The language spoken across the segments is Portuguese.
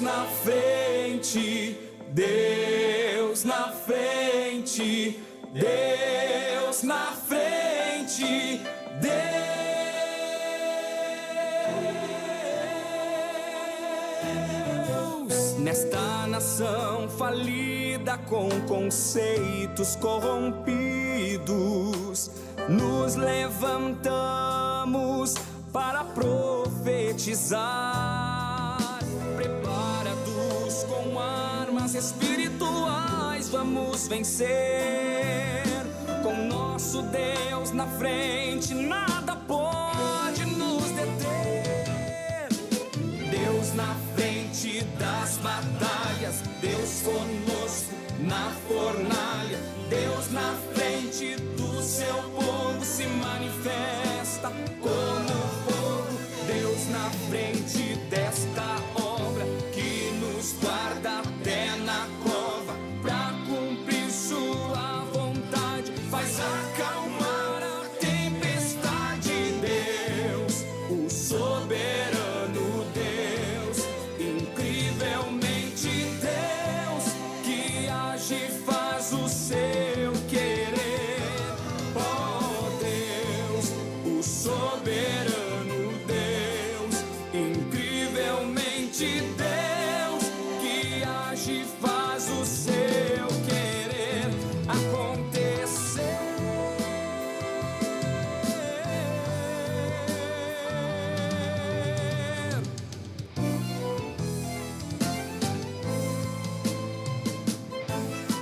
na frente, Deus na frente, Deus na frente, Deus. Nesta nação falida com conceitos corrompidos, nos levantamos para profetizar. Preparados com armas espirituais, vamos vencer. Com nosso Deus na frente, nada pode nos deter. Deus na frente das batalhas, Deus conosco na fornalha. Deus na frente do seu povo se manifesta como fogo. Deus na frente desta obra que nos guarda até na cova, pra cumprir sua vontade, faz acalmar a tempestade. Deus, o soberano Deus, incrivelmente Deus, que age e faz o seu querer. Oh Deus, o soberano Deus, incrivelmente Deus, que age e faz o seu querer acontecer.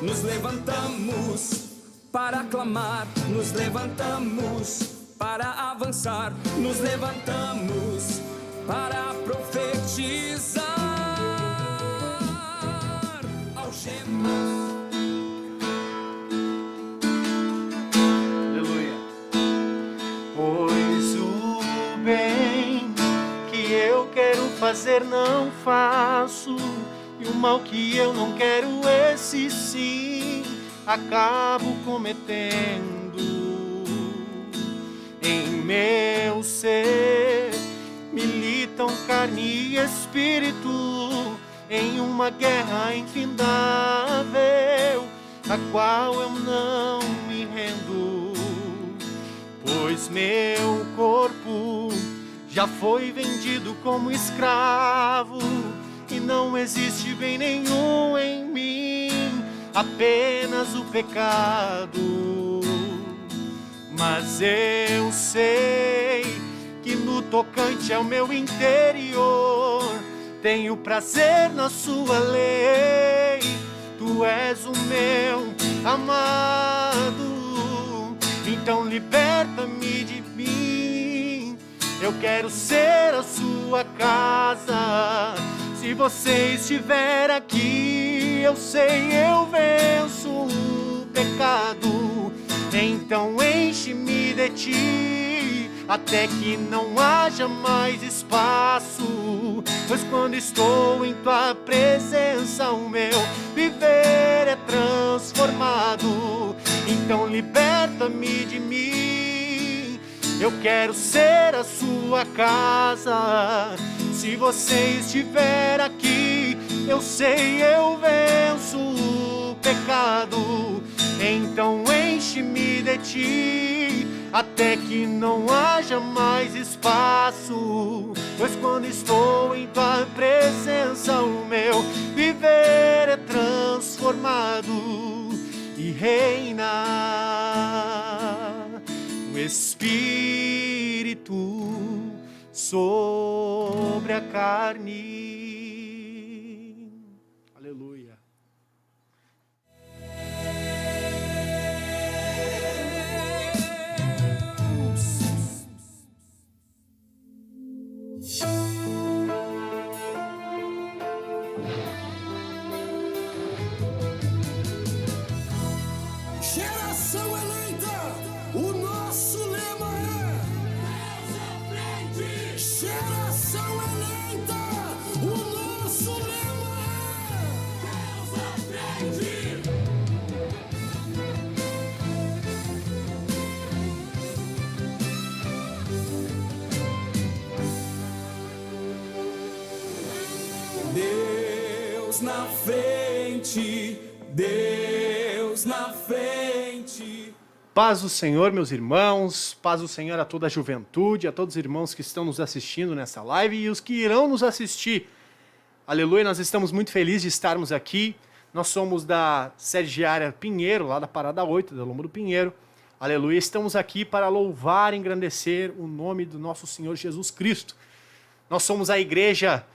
Nos levantamos para clamar, nos levantamos para avançar, nos levantamos para profetizar. Algemas. Aleluia. Pois o bem que eu quero fazer não faço, e o mal que eu não quero, esse sim acabo cometendo. Em meu ser militam carne e espírito, em uma guerra infindável, a qual eu não me rendo. Pois meu corpo já foi vendido como escravo, e não existe bem nenhum em mim, apenas o pecado. Mas eu sei que no tocante ao meu interior, tenho prazer na sua lei. Tu és o meu amado, então liberta-me de mim. Eu quero ser a sua casa. Se você estiver aqui, eu sei, eu venço o pecado. Então enche-me de ti, até que não haja mais espaço. Pois quando estou em tua presença, o meu viver é transformado. Então liberta-me de mim. Eu quero ser a sua casa. Se você estiver aqui, eu sei, eu venço o pecado. Então enche-me de ti, até que não haja mais espaço. Pois quando estou em tua presença, o meu viver é transformado e reina o Espírito sobre a carne. Aleluia. Geração eleita, o nosso lema é Deus à frente. Geração eleita, o na frente, Deus na frente. Paz do Senhor, meus irmãos, paz do Senhor a toda a juventude, a todos os irmãos que estão nos assistindo nessa live e os que irão nos assistir. Aleluia, nós estamos muito felizes de estarmos aqui. Nós somos da sede diária Pinheiro, lá da Parada 8, da Lombo do Pinheiro. Aleluia, estamos aqui para louvar e engrandecer o nome do nosso Senhor Jesus Cristo. Nós somos a Igreja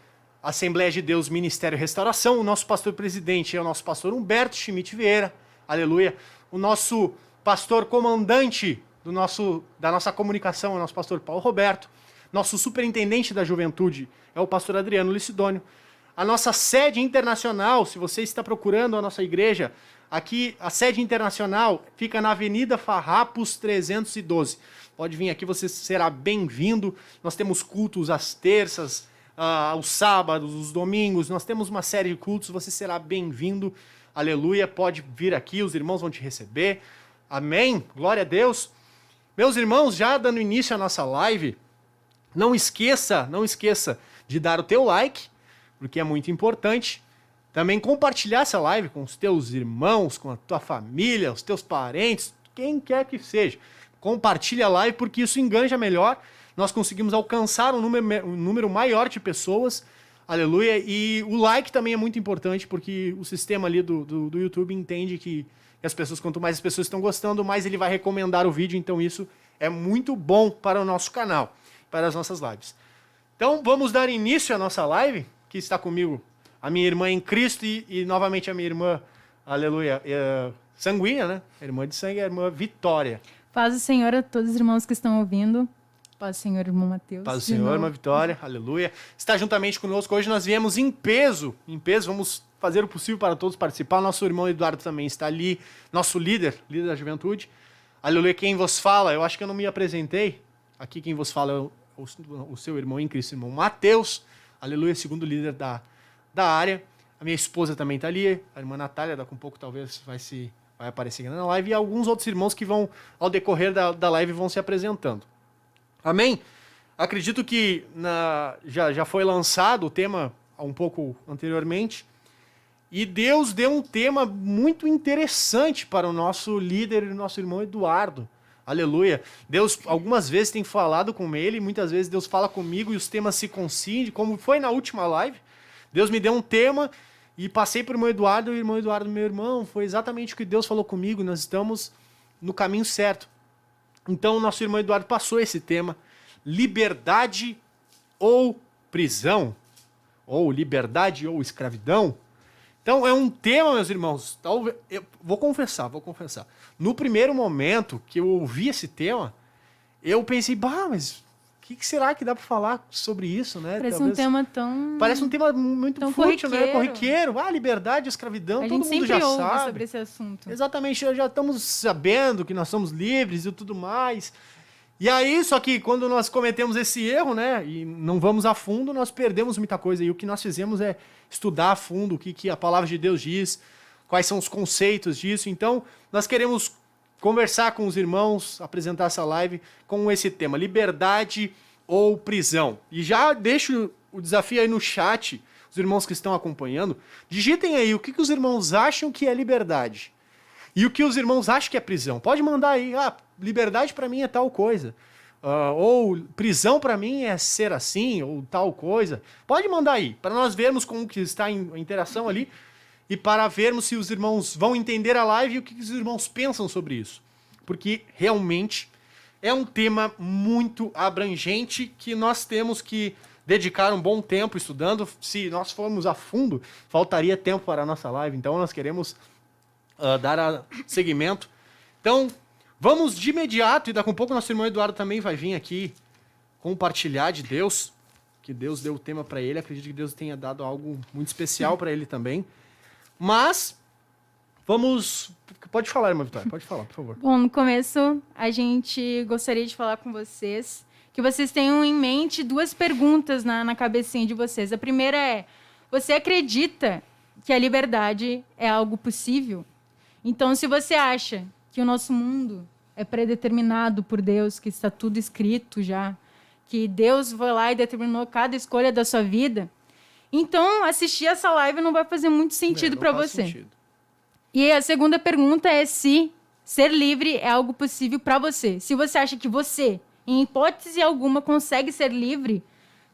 Assembleia de Deus Ministério Restauração. O nosso pastor-presidente é o nosso pastor Humberto Schmidt Vieira. Aleluia. O nosso pastor comandante da nossa comunicação é o nosso pastor Paulo Roberto. Nosso superintendente da juventude é o pastor Adriano Licidônio. A nossa sede internacional, se você está procurando a nossa igreja, aqui a sede internacional fica na Avenida Farrapos 312. Pode vir aqui, você será bem-vindo. Nós temos cultos às terças, aos sábados, os domingos. Nós temos uma série de cultos, você será bem-vindo. Aleluia, pode vir aqui, os irmãos vão te receber. Amém, glória a Deus. Meus irmãos, já dando início à nossa live, não esqueça de dar o teu like, porque é muito importante. Também compartilhar essa live com os teus irmãos, com a tua família, os teus parentes, quem quer que seja. Compartilha a live porque isso enganja melhor. Nós conseguimos alcançar um número maior de pessoas. Aleluia. E o like também é muito importante porque o sistema ali do YouTube entende que as pessoas, quanto mais as pessoas estão gostando, mais ele vai recomendar o vídeo. Então isso é muito bom para o nosso canal, para as nossas lives. Então vamos dar início à nossa live, que está comigo a minha irmã em Cristo e novamente a minha irmã, aleluia, sanguínea, né? A irmã de sangue, a irmã Vitória. Paz do Senhor a todos os irmãos que estão ouvindo. Paz do Senhor, irmão Mateus. Paz do Senhor, irmã Vitória, aleluia. Está juntamente conosco hoje, nós viemos em peso, vamos fazer o possível para todos participar. Nosso irmão Eduardo também está ali, nosso líder da juventude. Aleluia, quem vos fala, eu acho que eu não me apresentei. Aqui quem vos fala é o seu irmão em Cristo, irmão Mateus. Aleluia, segundo líder da área. A minha esposa também está ali, a irmã Natália, daqui a um pouco talvez vai aparecer aqui na live, e alguns outros irmãos que vão, ao decorrer da live, vão se apresentando. Amém? Acredito que já foi lançado o tema um pouco anteriormente, e Deus deu um tema muito interessante para o nosso líder e o nosso irmão Eduardo. Aleluia. Deus algumas vezes tem falado com ele, muitas vezes Deus fala comigo e os temas se coincidem, como foi na última live. Deus me deu um tema e passei para o irmão Eduardo, e o irmão Eduardo, meu irmão, foi exatamente o que Deus falou comigo, nós estamos no caminho certo. Então o nosso irmão Eduardo passou esse tema, liberdade ou prisão, ou liberdade ou escravidão. Então é um tema, meus irmãos, eu vou confessar. No primeiro momento que eu ouvi esse tema, eu pensei, mas o que será que dá para falar sobre isso, né? Parece um tema tão... Parece um tema muito fútil, né? Corriqueiro. Liberdade, escravidão, todo mundo já sabe. A gente sempre ouve sobre esse assunto. Exatamente, já estamos sabendo que nós somos livres e tudo mais. E aí, só que quando nós cometemos esse erro, né, e não vamos a fundo, nós perdemos muita coisa. E o que nós fizemos é estudar a fundo o que a palavra de Deus diz, quais são os conceitos disso. Então, nós queremos conversar com os irmãos, apresentar essa live com esse tema, liberdade ou prisão. E já deixo o desafio aí no chat, os irmãos que estão acompanhando, digitem aí o que os irmãos acham que é liberdade e o que os irmãos acham que é prisão. Pode mandar aí, liberdade para mim é tal coisa, ou prisão para mim é ser assim, ou tal coisa. Pode mandar aí, para nós vermos como que está a interação ali, e para vermos se os irmãos vão entender a live e o que os irmãos pensam sobre isso. Porque realmente é um tema muito abrangente que nós temos que dedicar um bom tempo estudando. Se nós formos a fundo, faltaria tempo para a nossa live. Então nós queremos dar seguimento. Então vamos de imediato, e daqui a um pouco nosso irmão Eduardo também vai vir aqui compartilhar de Deus, que Deus deu o tema para ele. Acredito que Deus tenha dado algo muito especial para ele também. Mas vamos... Pode falar, irmã Vitória, pode falar, por favor. Bom, no começo, a gente gostaria de falar com vocês, que vocês tenham em mente duas perguntas na cabecinha de vocês. A primeira é, você acredita que a liberdade é algo possível? Então, se você acha que o nosso mundo é predeterminado por Deus, que está tudo escrito já, que Deus foi lá e determinou cada escolha da sua vida, Então, assistir essa live não vai fazer muito sentido Não para faz você. sentido. E a segunda pergunta é se ser livre é algo possível para você. Se você acha que você, em hipótese alguma, consegue ser livre,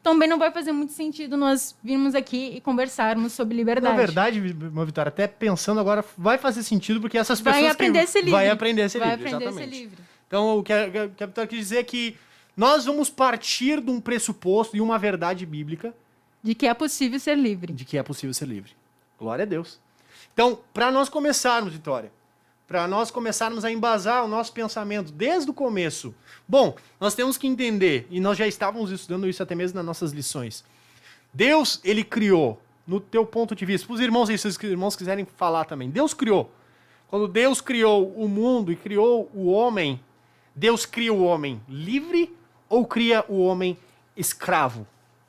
também não vai fazer muito sentido nós virmos aqui e conversarmos sobre liberdade. Na verdade, uma Vitória, até pensando agora, vai fazer sentido porque essas pessoas... Vai aprender a ser livre. Vai aprender a ser Vai livre, aprender a ser exatamente. livre. Então, o que a Vitória quis dizer é que nós vamos partir de um pressuposto e uma verdade bíblica De que é possível ser livre. de que é possível ser livre. Glória a Deus. Então, para nós começarmos, Vitória, para nós começarmos a embasar o nosso pensamento desde o começo, bom, nós temos que entender, e nós já estávamos estudando isso até mesmo nas nossas lições, Deus, ele criou, no teu ponto de vista, para os irmãos aí, se os irmãos quiserem falar também, Deus criou. Quando Deus criou o mundo e criou o homem, Deus cria o homem livre ou cria o homem escravo? O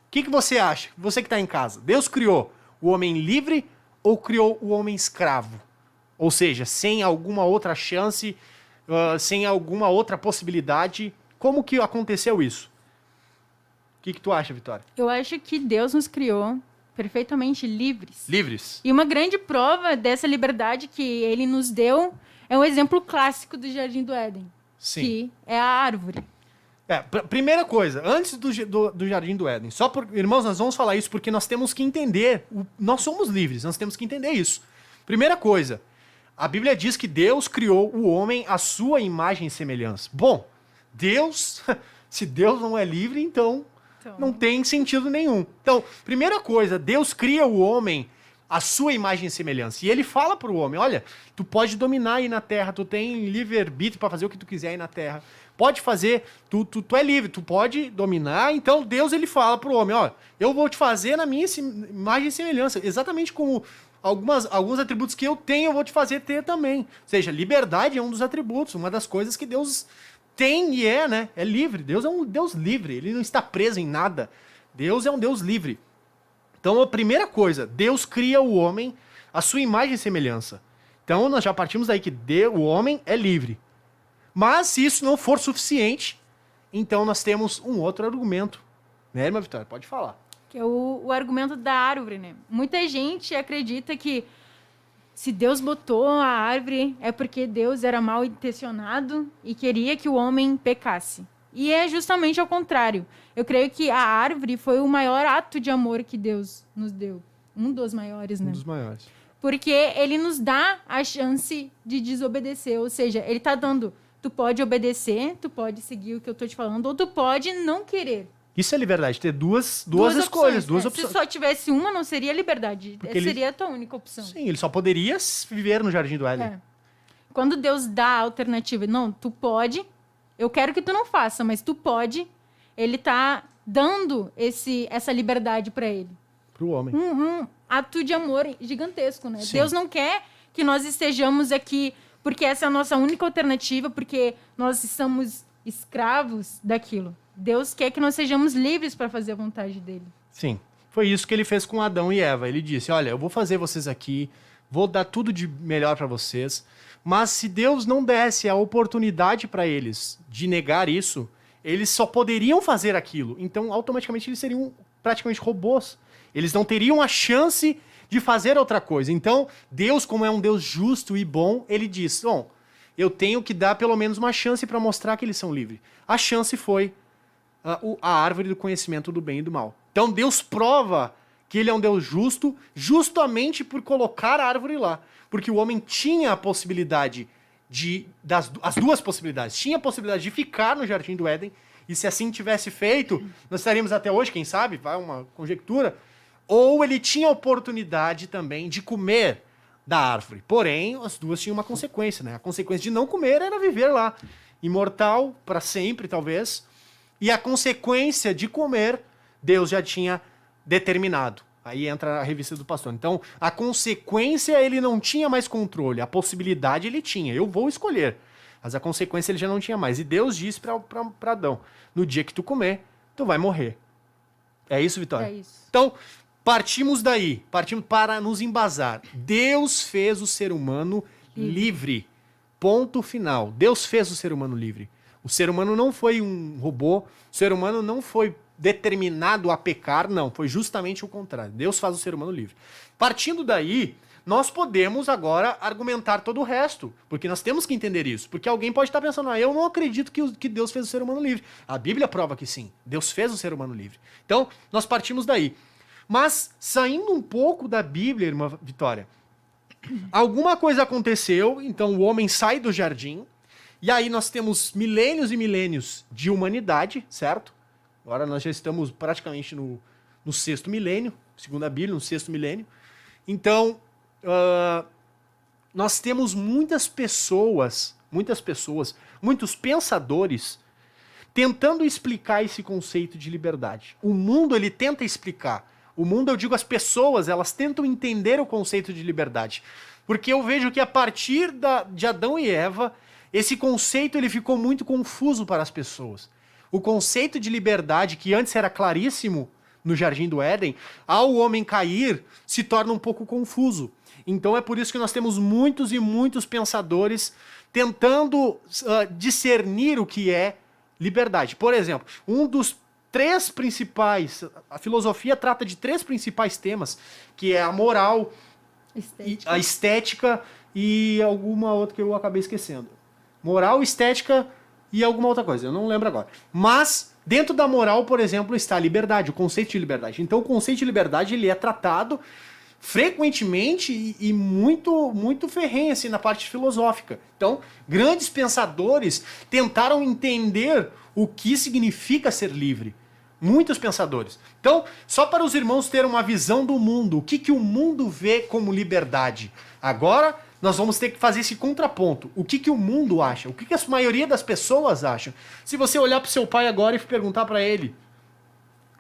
que você acha? Você que está em casa. Deus criou o homem livre ou criou o homem escravo? Ou seja, sem alguma outra chance, sem alguma outra possibilidade. Como que aconteceu isso? O que tu acha, Vitória? Eu acho que Deus nos criou perfeitamente livres. Livres. E uma grande prova dessa liberdade que ele nos deu é um exemplo clássico do Jardim do Éden, Sim. que é a árvore. Primeira coisa, antes do Jardim do Éden, irmãos, nós vamos falar isso porque nós temos que entender, nós somos livres, nós temos que entender isso. Primeira coisa, a Bíblia diz que Deus criou o homem à sua imagem e semelhança. Bom, Deus, se Deus não é livre, então não tem sentido nenhum. Então, primeira coisa, Deus cria o homem à sua imagem e semelhança. E ele fala para o homem, olha, tu pode dominar aí na terra, tu tem livre-arbítrio para fazer o que tu quiser aí na terra. Pode fazer, tu é livre, tu pode dominar. Então Deus, ele fala para o homem, ó, eu vou te fazer na minha imagem e semelhança. Exatamente como alguns atributos que eu tenho, eu vou te fazer ter também. Ou seja, liberdade é um dos atributos, uma das coisas que Deus tem e é, né? É livre. Deus é um Deus livre, ele não está preso em nada. Deus é um Deus livre. Então, a primeira coisa, Deus cria o homem à sua imagem e semelhança. Então, nós já partimos daí que o homem é livre. Mas, se isso não for suficiente, então nós temos um outro argumento. Né, irmã Vitória? Pode falar. Que é o argumento da árvore, né? Muita gente acredita que se Deus botou a árvore é porque Deus era mal intencionado e queria que o homem pecasse. E é justamente ao contrário. Eu creio que a árvore foi o maior ato de amor que Deus nos deu. Um dos maiores, né? Um dos maiores. Porque ele nos dá a chance de desobedecer. Ou seja, ele está dando, tu pode obedecer, tu pode seguir o que eu estou te falando, ou tu pode não querer. Isso é liberdade, ter duas escolhas, duas opções. Se só tivesse uma, não seria liberdade. Porque Seria a tua única opção. Sim, ele só poderia viver no Jardim do Éden. É. Quando Deus dá a alternativa, não, tu pode, eu quero que tu não faça, mas tu pode, ele tá dando essa liberdade para ele. Pro homem. Um ato de amor gigantesco, né? Sim. Deus não quer que nós estejamos aqui porque essa é a nossa única alternativa, porque nós estamos escravos daquilo. Deus quer que nós sejamos livres para fazer a vontade dele. Sim. Foi isso que ele fez com Adão e Eva. Ele disse, olha, eu vou fazer vocês aqui, vou dar tudo de melhor para vocês, mas se Deus não desse a oportunidade para eles de negar isso, eles só poderiam fazer aquilo. Então, automaticamente, eles seriam praticamente robôs. Eles não teriam a chance de fazer outra coisa. Então, Deus, como é um Deus justo e bom, ele diz, bom, eu tenho que dar pelo menos uma chance para mostrar que eles são livres. A chance foi a árvore do conhecimento do bem e do mal. Então Deus prova que ele é um Deus justo, justamente por colocar a árvore lá. Porque o homem tinha a possibilidade as duas possibilidades. Tinha a possibilidade de ficar no Jardim do Éden, e se assim tivesse feito, nós estaríamos até hoje, quem sabe, vai uma conjectura, ou ele tinha a oportunidade também de comer da árvore. Porém, as duas tinham uma consequência, né? A consequência de não comer era viver lá, imortal para sempre, talvez. E a consequência de comer, Deus já tinha determinado. Aí entra a revista do pastor. Então, a consequência ele não tinha mais controle. A possibilidade ele tinha. Eu vou escolher. Mas a consequência ele já não tinha mais. E Deus disse para Adão, no dia que tu comer, tu vai morrer. É isso, Vitória? É isso. Então, partimos daí. Partimos para nos embasar. Deus fez o ser humano livre. Ponto final. Deus fez o ser humano livre. O ser humano não foi um robô, o ser humano não foi determinado a pecar, não, foi justamente o contrário. Deus faz o ser humano livre. Partindo daí, nós podemos agora argumentar todo o resto, porque nós temos que entender isso. Porque alguém pode estar pensando, eu não acredito que Deus fez o ser humano livre. A Bíblia prova que sim, Deus fez o ser humano livre. Então, nós partimos daí. Mas, saindo um pouco da Bíblia, irmã Vitória, alguma coisa aconteceu, então o homem sai do jardim, e aí nós temos milênios e milênios de humanidade, certo? Agora nós já estamos praticamente no 6º milênio, segundo a Bíblia, no 6º milênio. Então, nós temos muitas pessoas, muitos pensadores tentando explicar esse conceito de liberdade. O mundo, ele tenta explicar. O mundo, eu digo, as pessoas, elas tentam entender o conceito de liberdade. Porque eu vejo que a partir de Adão e Eva, esse conceito ele ficou muito confuso para as pessoas. O conceito de liberdade, que antes era claríssimo no Jardim do Éden, ao homem cair, se torna um pouco confuso. Então é por isso que nós temos muitos e muitos pensadores tentando discernir o que é liberdade. Por exemplo, a filosofia trata de 3 principais temas, que é a moral, a estética e alguma outra que eu acabei esquecendo. Moral, estética e alguma outra coisa, eu não lembro agora. Mas, dentro da moral, por exemplo, está a liberdade, o conceito de liberdade. Então, o conceito de liberdade ele é tratado frequentemente e muito, muito ferrenho assim, na parte filosófica. Então, grandes pensadores tentaram entender o que significa ser livre. Muitos pensadores. Então, só para os irmãos terem uma visão do mundo, o que o mundo vê como liberdade. Agora, nós vamos ter que fazer esse contraponto. O que o mundo acha? O que a maioria das pessoas acham? Se você olhar para o seu pai agora e perguntar para ele,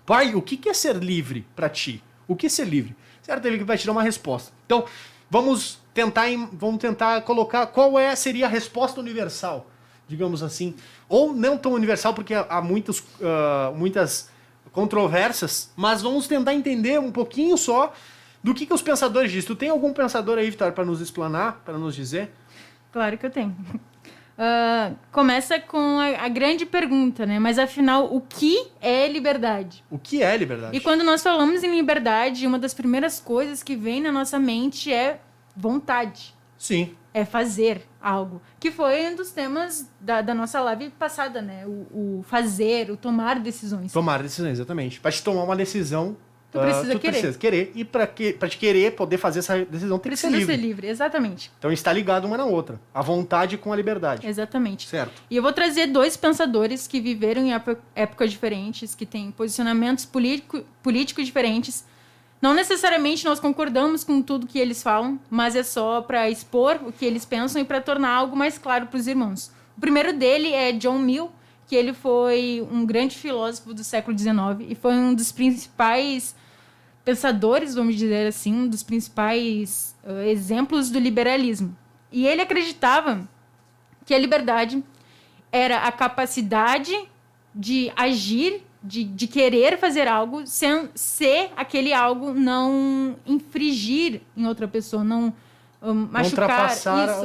pai, o que é ser livre para ti? O que é ser livre? Certo? Ele vai te dar uma resposta. Então, vamos tentar colocar qual seria a resposta universal, digamos assim. Ou não tão universal, porque há muitas controvérsias, mas vamos tentar entender um pouquinho só do que os pensadores dizem. Tu tem algum pensador aí, Vitória, para nos explanar, para nos dizer? Claro que eu tenho. Começa com a grande pergunta, né? Mas afinal, o que é liberdade? O que é liberdade? E quando nós falamos em liberdade, uma das primeiras coisas que vem na nossa mente é vontade. Sim. É fazer algo. Que foi um dos temas da nossa live passada, né? O fazer, o tomar decisões. Tomar decisões, exatamente. Para te tomar uma decisão, tu precisa querer. E para te querer poder fazer essa decisão, tem que ser livre. Precisa ser livre, exatamente. Então está ligado uma na outra. A vontade com a liberdade. Exatamente. Certo. E eu vou trazer 2 pensadores que viveram em épocas diferentes, que têm posicionamentos políticos diferentes. Não necessariamente nós concordamos com tudo que eles falam, mas é só para expor o que eles pensam e para tornar algo mais claro para os irmãos. O primeiro dele é John Mill, que ele foi um grande filósofo do século XIX e foi um dos principais pensadores, vamos dizer assim, um dos principais exemplos do liberalismo. E ele acreditava que a liberdade era a capacidade de agir, de querer fazer algo, sem ser aquele algo não infringir em outra pessoa, não machucar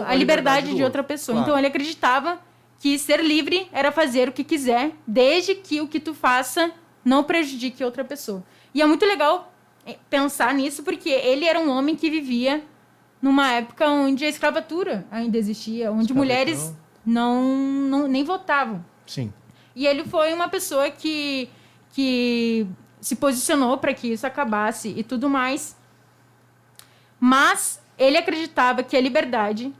a liberdade de outra pessoa. Claro. Então ele acreditava que ser livre era fazer o que quiser, desde que o que tu faça não prejudique outra pessoa. E é muito legal pensar nisso, porque ele era um homem que vivia numa época onde a escravatura ainda existia, onde mulheres nem votavam. Sim. E ele foi uma pessoa que se posicionou para que isso acabasse e tudo mais. Mas ele acreditava que a liberdade,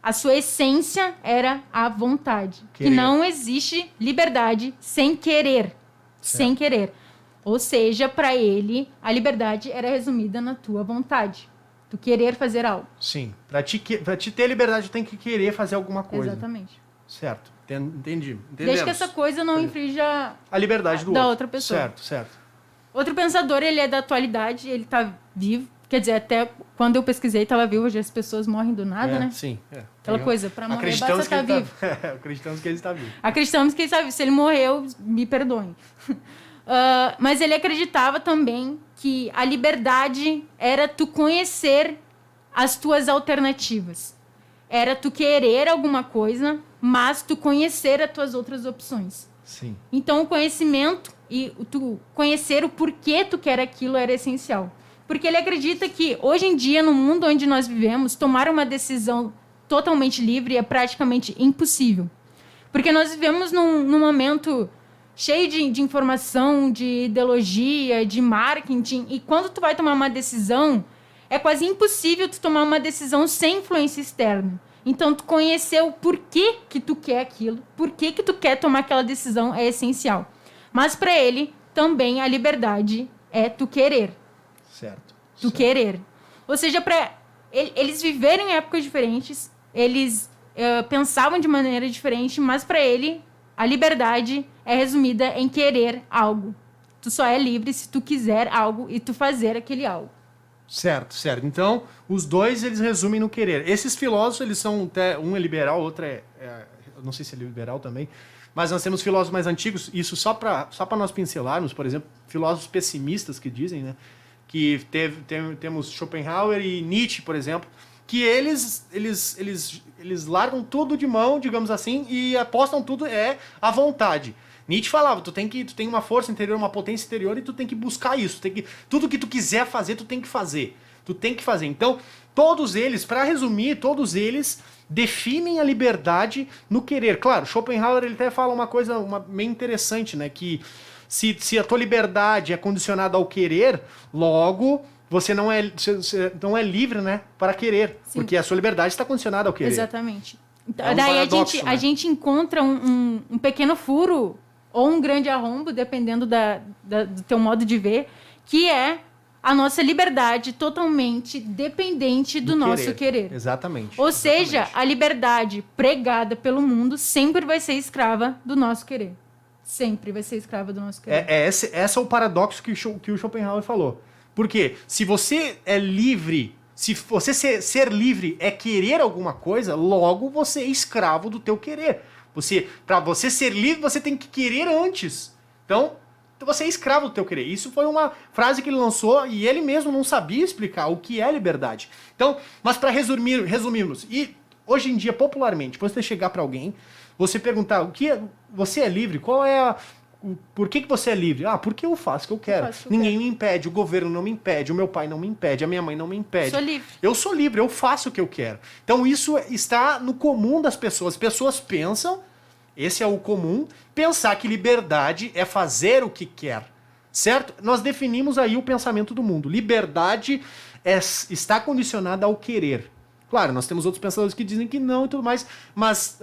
a sua essência era a vontade. Que não existe liberdade sem querer. Certo. Sem querer. Ou seja, para ele, a liberdade era resumida na tua vontade. Tu querer fazer algo. Sim. Para te ter liberdade, tu tem que querer fazer alguma coisa. Exatamente. Certo. Entendi. Desde que essa coisa não infrinja a liberdade da outra pessoa. Certo. Outro pensador, ele é da atualidade, ele tá vivo. Quer dizer, até quando eu pesquisei, estava vivo. Hoje as pessoas morrem do nada, né? Sim. Aquela coisa, para morrer basta estar vivo. Acreditamos que ele está vivo. Acreditamos que ele está vivo. Se ele morreu, me perdoem. Mas ele acreditava também que a liberdade era tu conhecer as tuas alternativas. era tu querer alguma coisa, mas tu conhecer as tuas outras opções. Sim. Então, o conhecimento e tu conhecer o porquê tu quer aquilo era essencial. Porque ele acredita que, hoje em dia, no mundo onde nós vivemos, tomar uma decisão totalmente livre é praticamente impossível. Porque nós vivemos num momento cheio de informação, de ideologia, de marketing, e quando tu vai tomar uma decisão, é quase impossível tu tomar uma decisão sem influência externa. Então, tu conhecer o porquê que tu quer aquilo, porquê que tu quer tomar aquela decisão é essencial. Mas para ele, também a liberdade é tu querer. Certo. Tu querer. Ou seja, para eles viverem em épocas diferentes, eles pensavam de maneira diferente, mas para ele, a liberdade é resumida em querer algo. Tu só é livre se tu quiser algo e tu fazer aquele algo. Certo, certo. Então, os dois, eles resumem no querer. Esses filósofos, eles são, um é liberal, outro eu não sei se é liberal também, mas nós temos filósofos mais antigos, isso só para nós pincelarmos, por exemplo, filósofos pessimistas que dizem, né, que temos Schopenhauer e Nietzsche, por exemplo, que eles largam tudo de mão, digamos assim, e apostam tudo à vontade. Nietzsche falava, tu tem uma força interior, uma potência interior, e tu tem que buscar isso. Tudo que tu quiser fazer, tu tem que fazer. Tu tem que fazer. Então, todos eles, para resumir, todos eles definem a liberdade no querer. Claro, Schopenhauer ele até fala uma coisa meio interessante, né? Que se a tua liberdade é condicionada ao querer, logo você não é livre, né, para querer. Sim. Porque a sua liberdade está condicionada ao querer. Exatamente. Então, é um daí paradoxo, a gente encontra um pequeno furo ou um grande arrombo, dependendo do teu modo de ver, que é a nossa liberdade totalmente dependente do nosso querer. Exatamente. Ou seja, a liberdade pregada pelo mundo sempre vai ser escrava do nosso querer. Sempre vai ser escrava do nosso querer. Esse é o paradoxo que o Schopenhauer falou. Porque se você é livre, se você ser livre é querer alguma coisa, logo você é escravo do teu querer. Para você ser livre, você tem que querer antes. Então, você é escravo do teu querer. Isso foi uma frase que ele lançou e ele mesmo não sabia explicar o que é liberdade. Então, mas para resumirmos, e hoje em dia, popularmente, quando você chegar para alguém, você perguntar o que você é livre, por que você é livre? Ah, porque eu faço o que eu quero. Ninguém me impede, o governo não me impede, o meu pai não me impede, a minha mãe não me impede. Sou livre. Eu sou livre, eu faço o que eu quero. Então isso está no comum das pessoas. As pessoas pensam, esse é o comum, pensar que liberdade é fazer o que quer. Certo? Nós definimos aí o pensamento do mundo. Liberdade está condicionada ao querer. Claro, nós temos outros pensadores que dizem que não e tudo mais, mas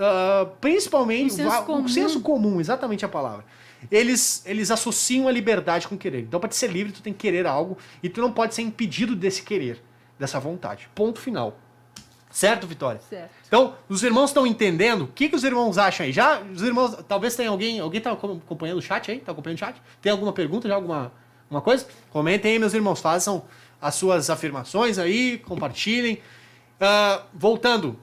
principalmente o senso comum, exatamente a palavra. Eles associam a liberdade com querer. Então, para te ser livre, tu tem que querer algo e tu não pode ser impedido desse querer, dessa vontade. Ponto final. Certo, Vitória? Certo. Então, os irmãos estão entendendo? O que os irmãos acham aí? Já os irmãos, talvez tenha alguém está acompanhando o chat aí? Está acompanhando o chat? Tem alguma pergunta, já alguma coisa? Comentem aí, meus irmãos, façam as suas afirmações aí, compartilhem. Voltando,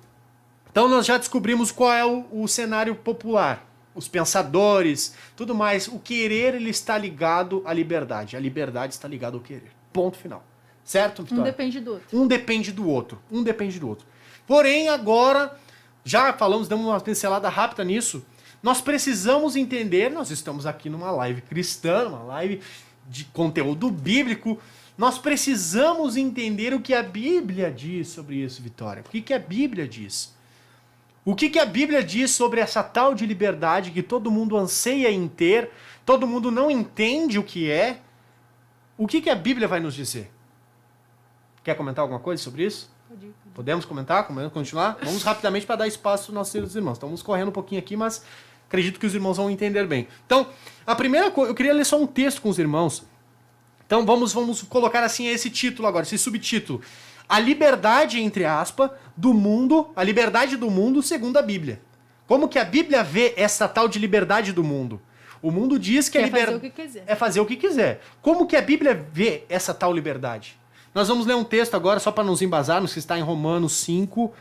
então nós já descobrimos qual é o cenário popular, os pensadores, tudo mais. O querer ele está ligado à liberdade, a liberdade está ligada ao querer. Ponto final. Certo, Vitória? Um depende do outro. Um depende do outro. Um depende do outro. Porém, agora, já falamos, damos uma pincelada rápida nisso, nós precisamos entender, nós estamos aqui numa live cristã, uma live de conteúdo bíblico. Nós precisamos entender o que a Bíblia diz sobre isso, Vitória. O que a Bíblia diz? O que a Bíblia diz sobre essa tal de liberdade que todo mundo anseia em ter, todo mundo não entende o que é? O que a Bíblia vai nos dizer? Quer comentar alguma coisa sobre isso? Pode. Podemos comentar? Podemos continuar? Vamos rapidamente para dar espaço aos nossos irmãos. Estamos correndo um pouquinho aqui, mas acredito que os irmãos vão entender bem. Então, a primeira coisa, eu queria ler só um texto com os irmãos. Então vamos colocar assim esse título agora, esse subtítulo. A liberdade, entre aspas, do mundo, a liberdade do mundo segundo a Bíblia. Como que a Bíblia vê essa tal de liberdade do mundo? O mundo diz que fazer o que quiser. É fazer o que quiser. Como que a Bíblia vê essa tal liberdade? Nós vamos ler um texto agora, só para nos embasarmos, que está em Romanos 5,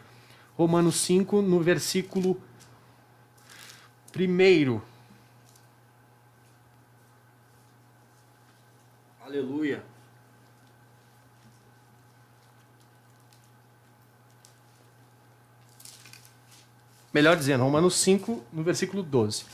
no versículo 1. Aleluia. Melhor dizendo, Romanos 5, no versículo 12.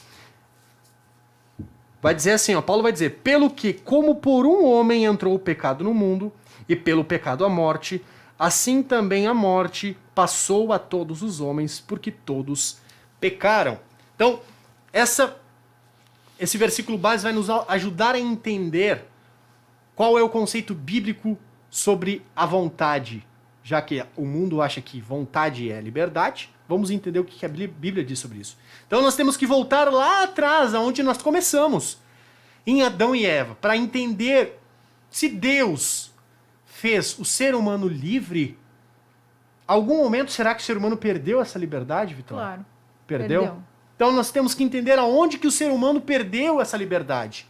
Vai dizer assim, ó, Paulo vai dizer, pelo que, como por um homem entrou o pecado no mundo, e pelo pecado a morte, assim também a morte passou a todos os homens, porque todos pecaram. Então, esse versículo base vai nos ajudar a entender qual é o conceito bíblico sobre a vontade. Já que o mundo acha que vontade é liberdade, vamos entender o que a Bíblia diz sobre isso. Então nós temos que voltar lá atrás, aonde nós começamos, em Adão e Eva, para entender se Deus fez o ser humano livre, algum momento será que o ser humano perdeu essa liberdade, Vitória? Claro. Perdeu? Então nós temos que entender aonde que o ser humano perdeu essa liberdade.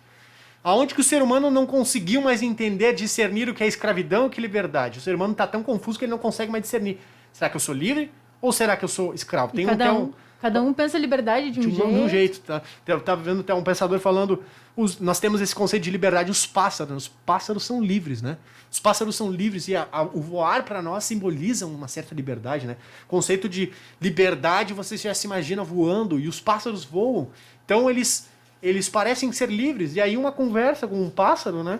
Aonde que o ser humano não conseguiu mais entender, discernir o que é escravidão e o que é liberdade. O ser humano está tão confuso que ele não consegue mais discernir. Será que eu sou livre ou será que eu sou escravo? Tem cada um pensa a liberdade de um jeito. Tá? Eu estava vendo até um pensador falando, nós temos esse conceito de liberdade, os pássaros são livres, né? Os pássaros são livres e o voar para nós simboliza uma certa liberdade, né? O conceito de liberdade, você já se imagina voando e os pássaros voam. Então eles parecem ser livres. E aí uma conversa com um pássaro, né?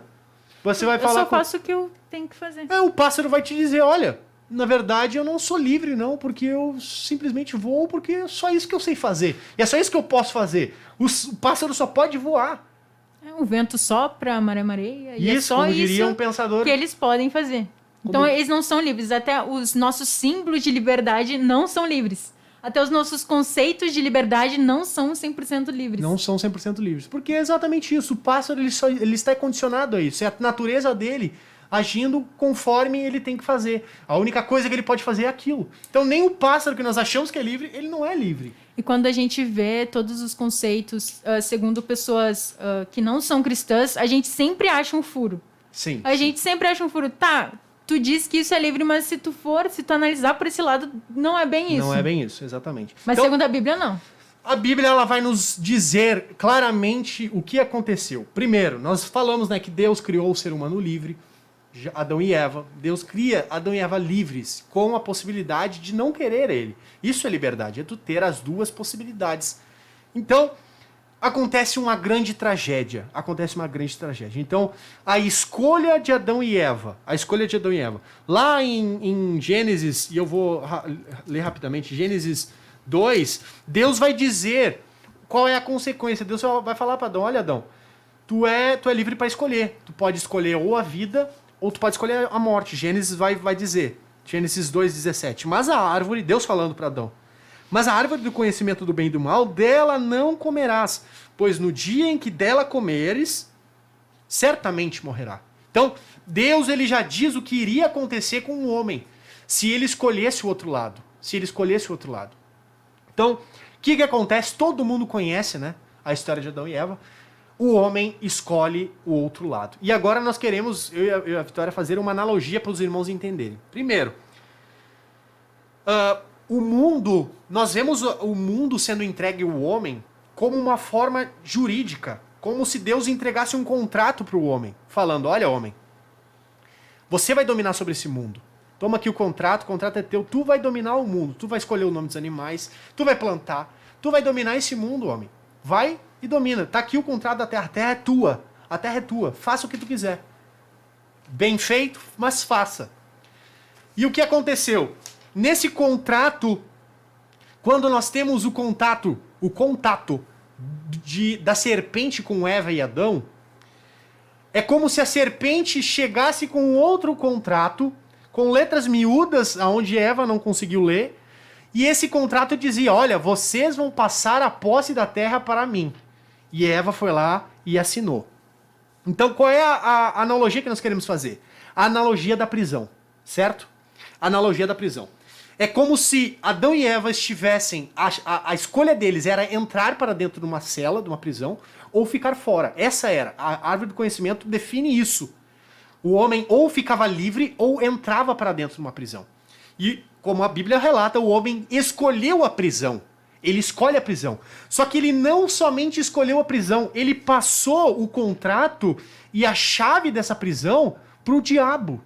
Você vai falar... Eu só faço o que eu tenho que fazer. O pássaro vai te dizer, olha, na verdade eu não sou livre não, porque eu simplesmente voo porque é só isso que eu sei fazer. E é só isso que eu posso fazer. O pássaro só pode voar. O vento sopra, a maré mareia. E Isso, é só como diria isso um pensador... que eles podem fazer. Então eles não são livres. Até os nossos símbolos de liberdade não são livres. Até os nossos conceitos de liberdade não são 100% livres. Não são 100% livres. Porque é exatamente isso. O pássaro ele está condicionado a isso. É a natureza dele agindo conforme ele tem que fazer. A única coisa que ele pode fazer é aquilo. Então nem o pássaro que nós achamos que é livre, ele não é livre. E quando a gente vê todos os conceitos segundo pessoas que não são cristãs, a gente sempre acha um furo. Sim. A gente sempre acha um furo. Tá, tu diz que isso é livre, mas se tu analisar por esse lado, não é bem isso. Não é bem isso, exatamente. Mas então, segundo a Bíblia, não. A Bíblia ela vai nos dizer claramente o que aconteceu. Primeiro, nós falamos, né, que Deus criou o ser humano livre, Adão e Eva. Deus cria Adão e Eva livres, com a possibilidade de não querer ele. Isso é liberdade, é tu ter as duas possibilidades. Então, acontece uma grande tragédia. Então, a escolha de Adão e Eva. Lá em Gênesis, e eu vou ler rapidamente, Gênesis 2, Deus vai dizer qual é a consequência. Deus vai falar para Adão, olha Adão, tu é livre para escolher. Tu pode escolher ou a vida, ou tu pode escolher a morte. Gênesis vai dizer, Gênesis 2:17. Mas a árvore, Deus falando para Adão, mas a árvore do conhecimento do bem e do mal, dela não comerás, pois no dia em que dela comeres, certamente morrerá. Então, Deus ele já diz o que iria acontecer com o homem, se ele escolhesse o outro lado. Então, o que acontece? Todo mundo conhece, né, a história de Adão e Eva. O homem escolhe o outro lado. E agora nós queremos, eu e a Vitória, fazer uma analogia para os irmãos entenderem. Primeiro, nós vemos o mundo sendo entregue ao homem como uma forma jurídica, como se Deus entregasse um contrato para o homem, falando, olha homem, você vai dominar sobre esse mundo. Toma aqui o contrato é teu, tu vai dominar o mundo, tu vai escolher o nome dos animais, tu vai plantar, tu vai dominar esse mundo, homem. Vai e domina. Tá aqui o contrato da terra, a terra é tua, faça o que tu quiser. Bem feito, mas faça. E o que aconteceu? Nesse contrato, quando nós temos o contato da serpente com Eva e Adão, é como se a serpente chegasse com outro contrato, com letras miúdas, onde Eva não conseguiu ler, e esse contrato dizia, olha, vocês vão passar a posse da terra para mim. E Eva foi lá e assinou. Então, qual é a analogia que nós queremos fazer? A analogia da prisão, certo? A analogia da prisão. É como se Adão e Eva estivessem... A escolha deles era entrar para dentro de uma cela, de uma prisão, ou ficar fora. Essa era. A árvore do conhecimento define isso. O homem ou ficava livre ou entrava para dentro de uma prisão. E, como a Bíblia relata, o homem escolheu a prisão. Ele escolhe a prisão. Só que ele não somente escolheu a prisão, ele passou o contrato e a chave dessa prisão para o diabo.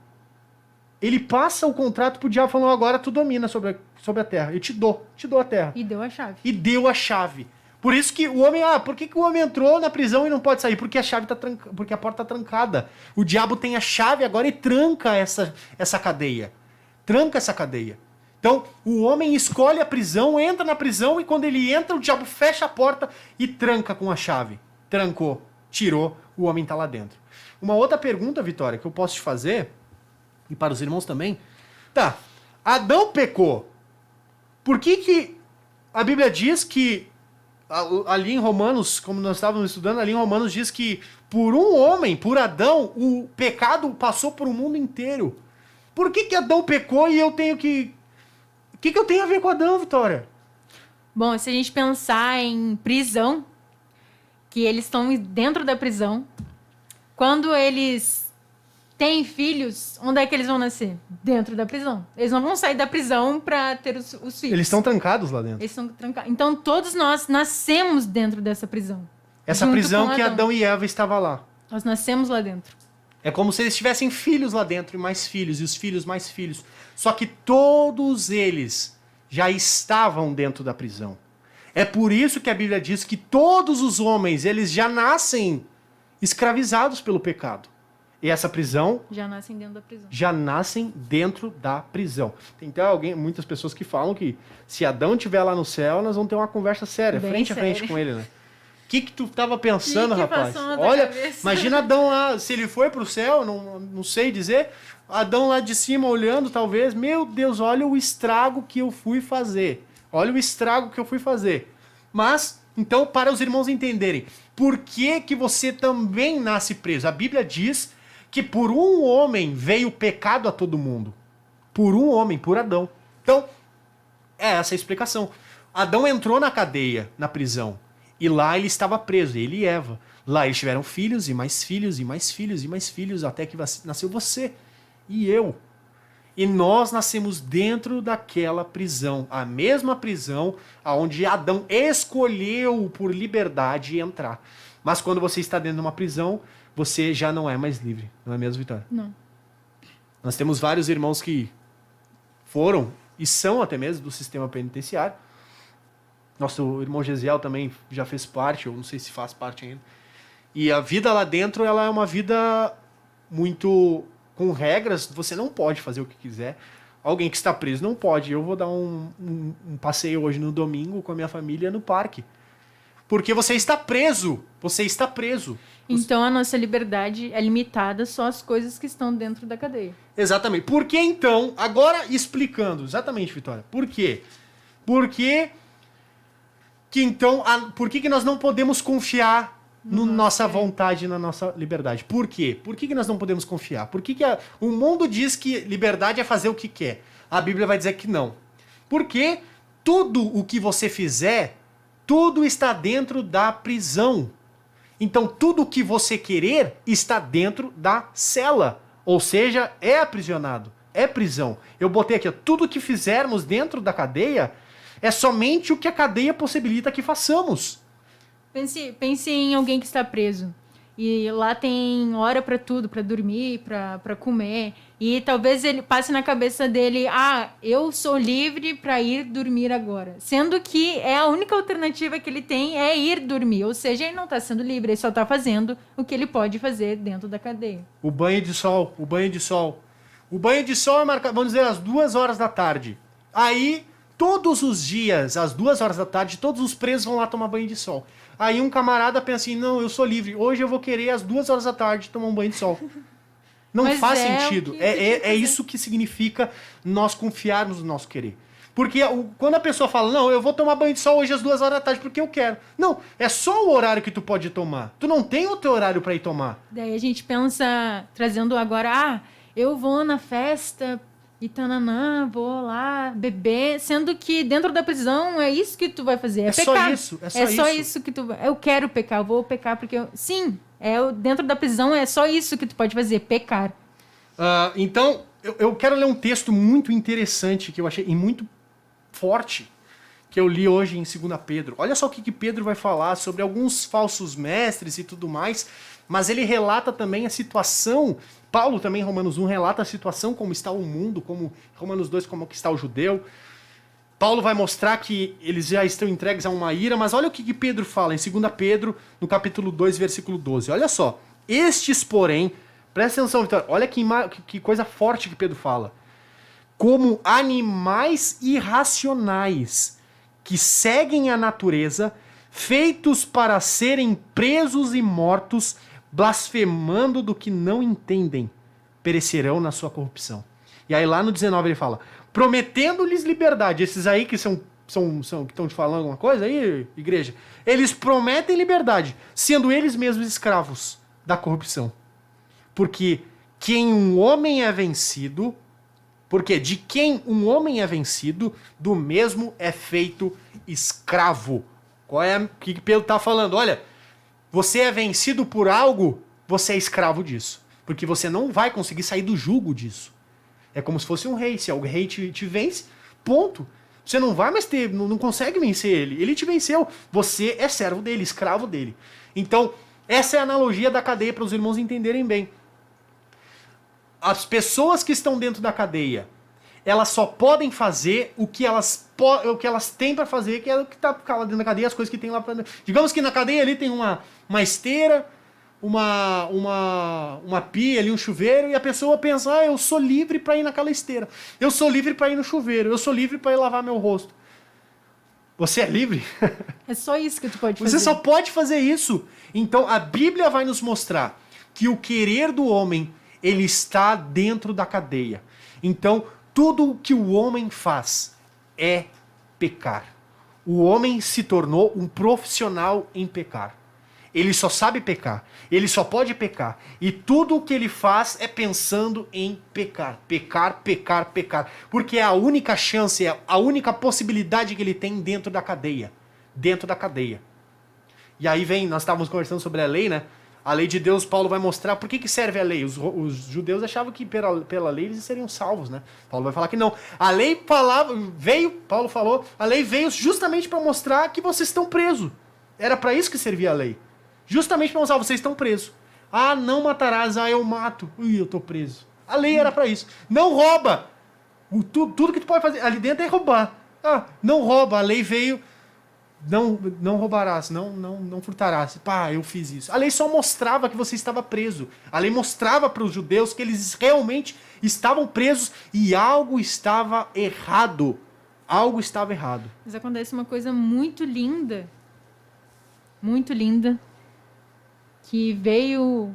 Ele passa o contrato para o diabo falando, agora tu domina sobre sobre a terra. Eu te dou a terra. E deu a chave. E deu a chave. Por isso que o homem, por que o homem entrou na prisão e não pode sair? Porque a chave tá porque a porta tá trancada. O diabo tem a chave agora e tranca essa cadeia. Tranca essa cadeia. Então, o homem escolhe a prisão, entra na prisão e quando ele entra, o diabo fecha a porta e tranca com a chave. Trancou, tirou, o homem tá lá dentro. Uma outra pergunta, Vitória, que eu posso te fazer, e para os irmãos também. Tá, Adão pecou. Por que a Bíblia diz que, ali em Romanos, como nós estávamos estudando, ali em Romanos diz que por um homem, por Adão, o pecado passou por o mundo inteiro. Por que Adão pecou e eu tenho que... O que eu tenho a ver com Adão, Vitória? Bom, se a gente pensar em prisão, que eles estão dentro da prisão, quando eles têm filhos, onde é que eles vão nascer? Dentro da prisão. Eles não vão sair da prisão para ter os filhos. Eles estão trancados lá dentro. Eles estão trancados. Então, todos nós nascemos dentro dessa prisão. Essa prisão que Adão e Eva estavam lá. Nós nascemos lá dentro. É como se eles tivessem filhos lá dentro, e mais filhos, e os filhos mais filhos. Só que todos eles já estavam dentro da prisão. É por isso que a Bíblia diz que todos os homens, eles já nascem escravizados pelo pecado. E essa prisão... Já nascem dentro da prisão. Já nascem dentro da prisão. Tem até muitas pessoas que falam que se Adão estiver lá no céu, nós vamos ter uma conversa séria, Bem frente a frente séria. com ele, né? O que tu tava pensando, Que rapaz? passou na tua Olha, cabeça? imagina Adão lá, se ele foi pro céu, não sei dizer, Adão lá de cima olhando, talvez, meu Deus, olha o estrago que eu fui fazer. Olha o estrago que eu fui fazer. Mas, então, para os irmãos entenderem, por que você também nasce preso? A Bíblia diz que por um homem veio o pecado a todo mundo. Por um homem, por Adão. Então, é essa a explicação. Adão entrou na cadeia, na prisão. E lá ele estava preso, ele e Eva. Lá eles tiveram filhos, e mais filhos, e mais filhos, e mais filhos, até que nasceu você e eu. E nós nascemos dentro daquela prisão. A mesma prisão onde Adão escolheu por liberdade entrar. Mas quando você está dentro de uma prisão, você já não é mais livre. Não é mesmo, Vitória? Não. Nós temos vários irmãos que foram e são até mesmo do sistema penitenciário. Nosso irmão Gesiel também já fez parte, ou não sei se faz parte ainda. E a vida lá dentro, ela é uma vida muito com regras. Você não pode fazer o que quiser. Alguém que está preso não pode. Eu vou dar um passeio hoje no domingo com a minha família no parque. Porque você está preso. Você está preso. Então a nossa liberdade é limitada só às coisas que estão dentro da cadeia. Exatamente. Por que então, agora explicando, exatamente, Vitória, por quê? Porque por que nós não podemos confiar na nossa vontade, na nossa liberdade? Por quê? Por que nós não podemos confiar? Por que o mundo diz que liberdade é fazer o que quer? A Bíblia vai dizer que não. Porque tudo o que você fizer, tudo está dentro da prisão. Então tudo o que você querer está dentro da cela. Ou seja, é aprisionado, é prisão. Eu botei aqui, tudo que fizermos dentro da cadeia é somente o que a cadeia possibilita que façamos. Pense em alguém que está preso. E lá tem hora para tudo, para dormir, para comer. E talvez ele passe na cabeça dele, eu sou livre para ir dormir agora. Sendo que a única alternativa que ele tem é ir dormir. Ou seja, ele não está sendo livre, ele só está fazendo o que ele pode fazer dentro da cadeia. O banho de sol. O banho de sol é marcado, vamos dizer, às 2 horas da tarde. Aí, todos os dias, às 2 horas da tarde, todos os presos vão lá tomar banho de sol. Aí um camarada pensa assim, não, eu sou livre, hoje eu vou querer às 2 horas da tarde tomar um banho de sol. Não Mas faz é sentido. o que tem que É fazer. isso que significa nós confiarmos no nosso querer. Porque quando a pessoa fala, não, eu vou tomar banho de sol hoje às 2 horas da tarde porque eu quero. Não, é só o horário que tu pode tomar. Tu não tem outro horário para ir tomar. Daí a gente pensa, trazendo agora, eu vou na festa e tananã, vou lá beber, sendo que dentro da prisão é isso que tu vai fazer, é só pecar. isso, É só isso que tu vai... Eu quero pecar, eu vou pecar porque sim, dentro da prisão é só isso que tu pode fazer, pecar. Então, eu quero ler um texto muito interessante que eu achei e muito forte, que eu li hoje em 2 Pedro. Olha só o que Pedro vai falar sobre alguns falsos mestres e tudo mais, mas ele relata também a situação. Paulo também, em Romanos 1, relata a situação, como está o mundo, como Romanos 2, como que está o judeu. Paulo vai mostrar que eles já estão entregues a uma ira, mas olha o que Pedro fala em 2 Pedro, no capítulo 2, versículo 12. Olha só. Estes, porém, presta atenção, Vitória, olha que coisa forte que Pedro fala. Como animais irracionais que seguem a natureza, feitos para serem presos e mortos, blasfemando do que não entendem, perecerão na sua corrupção. E aí lá no 19 ele fala, prometendo-lhes liberdade. Esses aí que que estão te falando alguma coisa aí, igreja? Eles prometem liberdade, sendo eles mesmos escravos da corrupção. Porque quem um homem é vencido, porque de quem um homem é vencido, do mesmo é feito escravo. Qual é o que Pedro está falando? Olha, você é vencido por algo, você é escravo disso. Porque você não vai conseguir sair do jugo disso. É como se fosse um rei. Se o rei te vence, ponto. Você não vai mais ter, não consegue vencer ele. Ele te venceu. Você é servo dele, escravo dele. Então, essa é a analogia da cadeia para os irmãos entenderem bem. As pessoas que estão dentro da cadeia, elas só podem fazer o que elas têm para fazer, que é o que está lá dentro da cadeia, as coisas que tem lá para dentro. Digamos que na cadeia ali tem uma esteira, uma pia ali, um chuveiro, e a pessoa pensa, eu sou livre para ir naquela esteira, eu sou livre para ir no chuveiro, eu sou livre para ir lavar meu rosto. Você é livre? É só isso que tu pode fazer. Você só pode fazer isso. Então a Bíblia vai nos mostrar que o querer do homem, ele está dentro da cadeia. Então tudo o que o homem faz é pecar. O homem se tornou um profissional em pecar. Ele só sabe pecar. Ele só pode pecar. E tudo o que ele faz é pensando em pecar. Pecar, pecar, pecar. Porque é a única chance, é a única possibilidade que ele tem dentro da cadeia. Dentro da cadeia. E aí vem, nós estávamos conversando sobre a lei, né? A lei de Deus, Paulo vai mostrar por que serve a lei. Os judeus achavam que pela lei eles seriam salvos, né? Paulo vai falar que não. A lei Paulo falou, a lei veio justamente para mostrar que vocês estão presos. Era para isso que servia a lei. Justamente para mostrar, vocês estão presos. Ah, não matarás, eu mato. Eu tô preso. A lei era para isso. Não rouba. Tudo que tu pode fazer ali dentro é roubar. Ah, não rouba, a lei veio... Não roubarás, não furtarás. Pá, eu fiz isso. A lei só mostrava que você estava preso. A lei mostrava para os judeus que eles realmente estavam presos e algo estava errado. Algo estava errado. Mas acontece uma coisa muito linda, que veio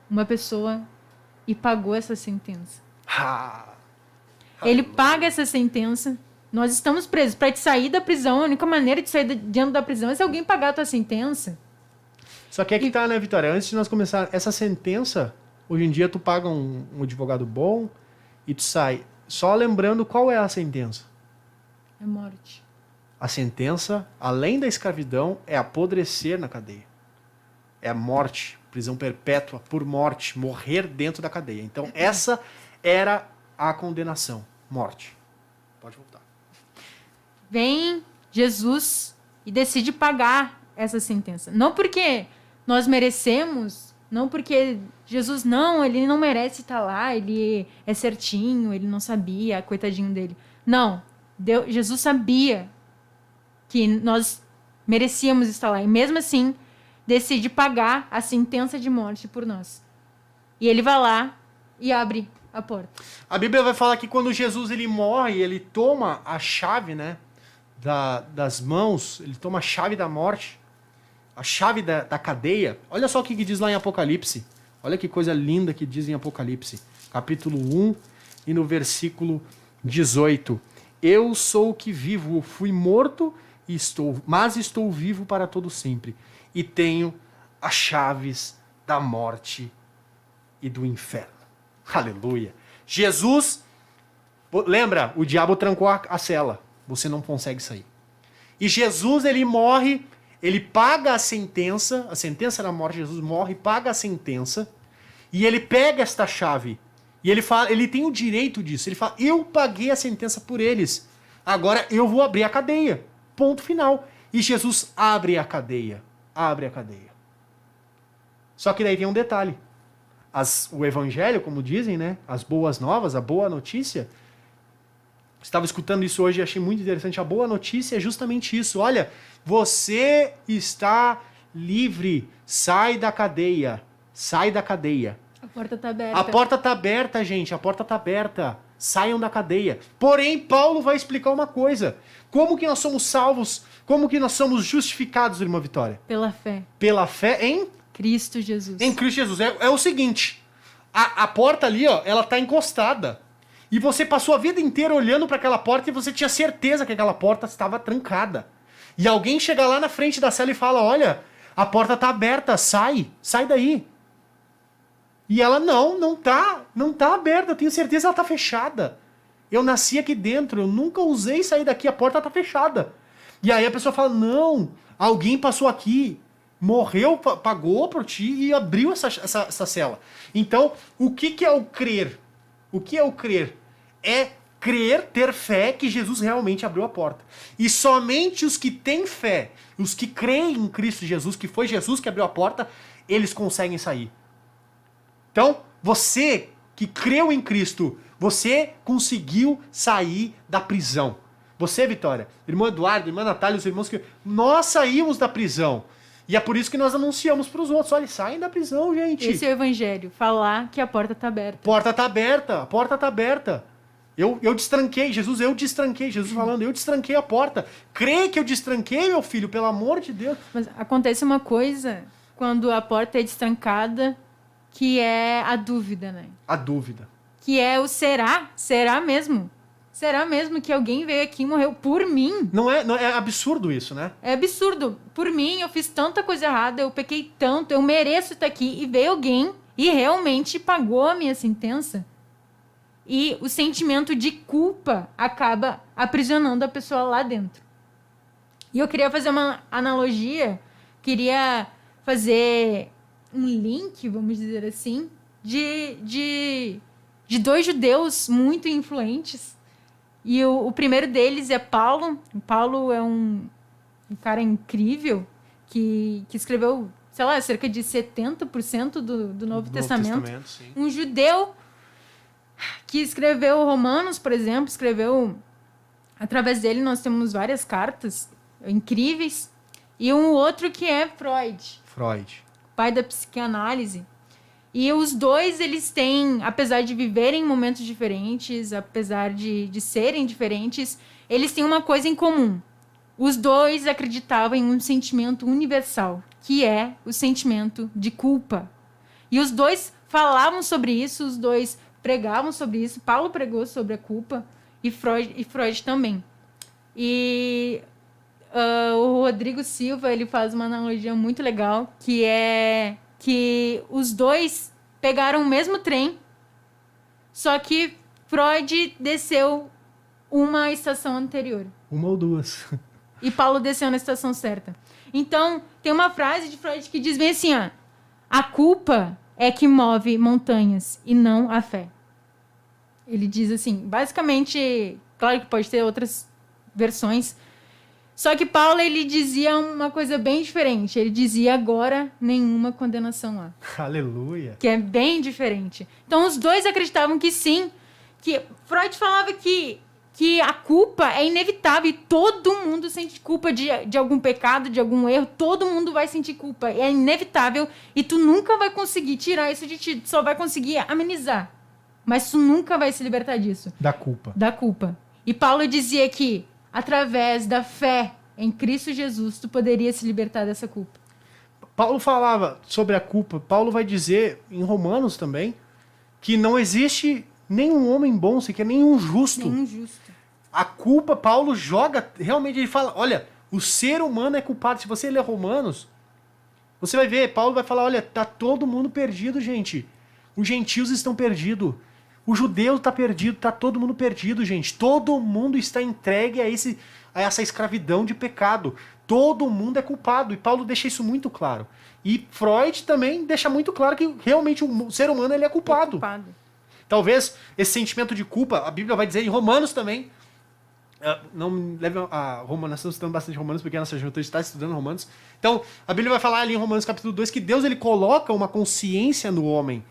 uma pessoa e pagou essa sentença. Ele paga essa sentença. Nós estamos presos. Para te sair da prisão, a única maneira de sair dentro da prisão é se alguém pagar a tua sentença. Só que é que tá, né, Vitória? Antes de nós começar, essa sentença, hoje em dia tu paga um advogado bom e tu sai. Só lembrando qual é a sentença. É morte. A sentença, além da escravidão, é apodrecer na cadeia. É a morte, prisão perpétua por morte, morrer dentro da cadeia. Então essa era a condenação, morte. Pode voltar. Vem Jesus e decide pagar essa sentença. Não porque nós merecemos, não porque Jesus ele não merece estar lá, ele é certinho, ele não sabia, coitadinho dele. Não, Jesus sabia que nós merecíamos estar lá. E mesmo assim, decide pagar a sentença de morte por nós. E ele vai lá e abre a porta. A Bíblia vai falar que quando Jesus ele morre, ele toma a chave, né, das mãos, ele toma a chave da morte, a chave da cadeia. Olha só o que diz lá em Apocalipse. Olha que coisa linda que diz em Apocalipse. Capítulo 1 e no versículo 18. Eu sou o que vivo, fui morto, mas estou vivo para todo sempre. E tenho as chaves da morte e do inferno. Aleluia. Jesus, lembra, o diabo trancou a cela. Você não consegue sair. E Jesus, ele morre, ele paga a sentença da morte. Jesus morre, paga a sentença, e ele pega esta chave. E ele fala, ele tem o direito disso. Ele fala, eu paguei a sentença por eles. Agora eu vou abrir a cadeia. Ponto final. E Jesus abre a cadeia. Abre a cadeia. Só que daí tem um detalhe. O evangelho, como dizem, né? As boas novas, a boa notícia, Estava escutando isso hoje e achei muito interessante. A boa notícia é justamente isso. Olha, você está livre. Sai da cadeia. Sai da cadeia. A porta tá aberta. A porta tá aberta, gente. A porta tá aberta. Saiam da cadeia. Porém, Paulo vai explicar uma coisa. Como que nós somos salvos? Como que nós somos justificados, irmã Vitória? Pela fé. Pela fé em Cristo Jesus. Em Cristo Jesus. É o seguinte, a porta ali, ó, ela tá encostada. E você passou a vida inteira olhando para aquela porta e você tinha certeza que aquela porta estava trancada. E alguém chega lá na frente da cela e fala, olha, a porta tá aberta, sai daí. E ela, não tá aberta, eu tenho certeza que ela tá fechada. Eu nasci aqui dentro, eu nunca usei sair daqui, a porta tá fechada. E aí a pessoa fala, não, alguém passou aqui, morreu, pagou por ti e abriu essa cela. Então, o que é o crer? O que é o crer? É crer, ter fé que Jesus realmente abriu a porta. E somente os que têm fé, os que creem em Cristo Jesus, que foi Jesus que abriu a porta, eles conseguem sair. Então, você que creu em Cristo, você conseguiu sair da prisão. Você, Vitória, irmão Eduardo, irmã Natália, os irmãos que... Nós saímos da prisão. E é por isso que nós anunciamos para os outros. Olha, saem da prisão, gente. Esse é o evangelho. Falar que a porta tá aberta. Porta tá aberta. A porta tá aberta. Eu destranquei. eu destranquei. Jesus falando, eu destranquei a porta. Crê que eu destranquei, meu filho, pelo amor de Deus. Mas acontece uma coisa quando a porta é destrancada, que é a dúvida, né? A dúvida. Que é o será? Será mesmo? Será mesmo que alguém veio aqui e morreu por mim? Não é absurdo isso, né? É absurdo. Por mim, eu fiz tanta coisa errada, eu pequei tanto, eu mereço estar aqui. E veio alguém e realmente pagou a minha sentença. E o sentimento de culpa acaba aprisionando a pessoa lá dentro. E eu queria fazer uma analogia, queria fazer um link, vamos dizer assim, de dois judeus muito influentes. E o primeiro deles é Paulo. O Paulo é um cara incrível que escreveu, sei lá, cerca de 70% do Novo Testamento. Sim. Um judeu que escreveu Romanos, por exemplo, escreveu... Através dele nós temos várias cartas incríveis. E um outro que é Freud, pai da psicanálise. E os dois, eles têm, apesar de viverem em momentos diferentes, apesar de serem diferentes, eles têm uma coisa em comum. Os dois acreditavam em um sentimento universal, que é o sentimento de culpa. E os dois falavam sobre isso, os dois pregavam sobre isso. Paulo pregou sobre a culpa e Freud também. E o Rodrigo Silva, ele faz uma analogia muito legal, que é que os dois pegaram o mesmo trem, só que Freud desceu uma estação anterior. Uma ou duas. E Paulo desceu na estação certa. Então, tem uma frase de Freud que diz bem assim, ó, a culpa é que move montanhas e não a fé. Ele diz assim, basicamente, claro que pode ter outras versões, só que Paulo, ele dizia uma coisa bem diferente. Ele dizia, agora, nenhuma condenação há. Aleluia. Que é bem diferente. Então, os dois acreditavam que sim. Que Freud falava que a culpa é inevitável. E todo mundo sente culpa de algum pecado, de algum erro. Todo mundo vai sentir culpa. É inevitável. E tu nunca vai conseguir tirar isso de ti. Tu só vai conseguir amenizar. Mas tu nunca vai se libertar disso. Da culpa. Da culpa. E Paulo dizia que através da fé em Cristo Jesus, tu poderia se libertar dessa culpa. Paulo falava sobre a culpa. Paulo vai dizer, em Romanos também, que não existe nenhum homem bom, sequer nenhum justo. Nenhum justo. A culpa, Paulo joga, realmente ele fala, olha, o ser humano é culpado. Se você ler Romanos, você vai ver, Paulo vai falar, olha, tá todo mundo perdido, gente. Os gentios estão perdidos. O judeu está perdido, está todo mundo perdido, gente. Todo mundo está entregue a essa escravidão de pecado. Todo mundo é culpado. E Paulo deixa isso muito claro. E Freud também deixa muito claro que realmente o ser humano ele é culpado. Talvez esse sentimento de culpa, a Bíblia vai dizer em Romanos também. Não me leve a Romanos, nós estamos estudando bastante Romanos, porque a nossa juventude está estudando Romanos. Então, a Bíblia vai falar ali em Romanos capítulo 2 que Deus ele coloca uma consciência no homem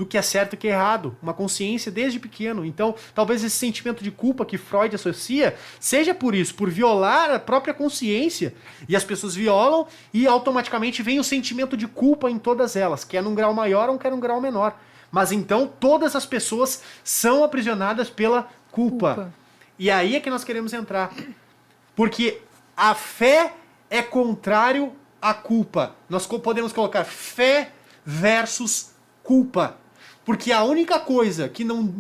do que é certo e que é errado, uma consciência desde pequeno. Então, talvez esse sentimento de culpa que Freud associa seja por isso, por violar a própria consciência. E as pessoas violam e automaticamente vem o sentimento de culpa em todas elas, quer num grau maior ou quer num grau menor. Mas então todas as pessoas são aprisionadas pela culpa. E aí é que nós queremos entrar. Porque a fé é contrário à culpa. Nós podemos colocar fé versus culpa. Porque a única coisa que não...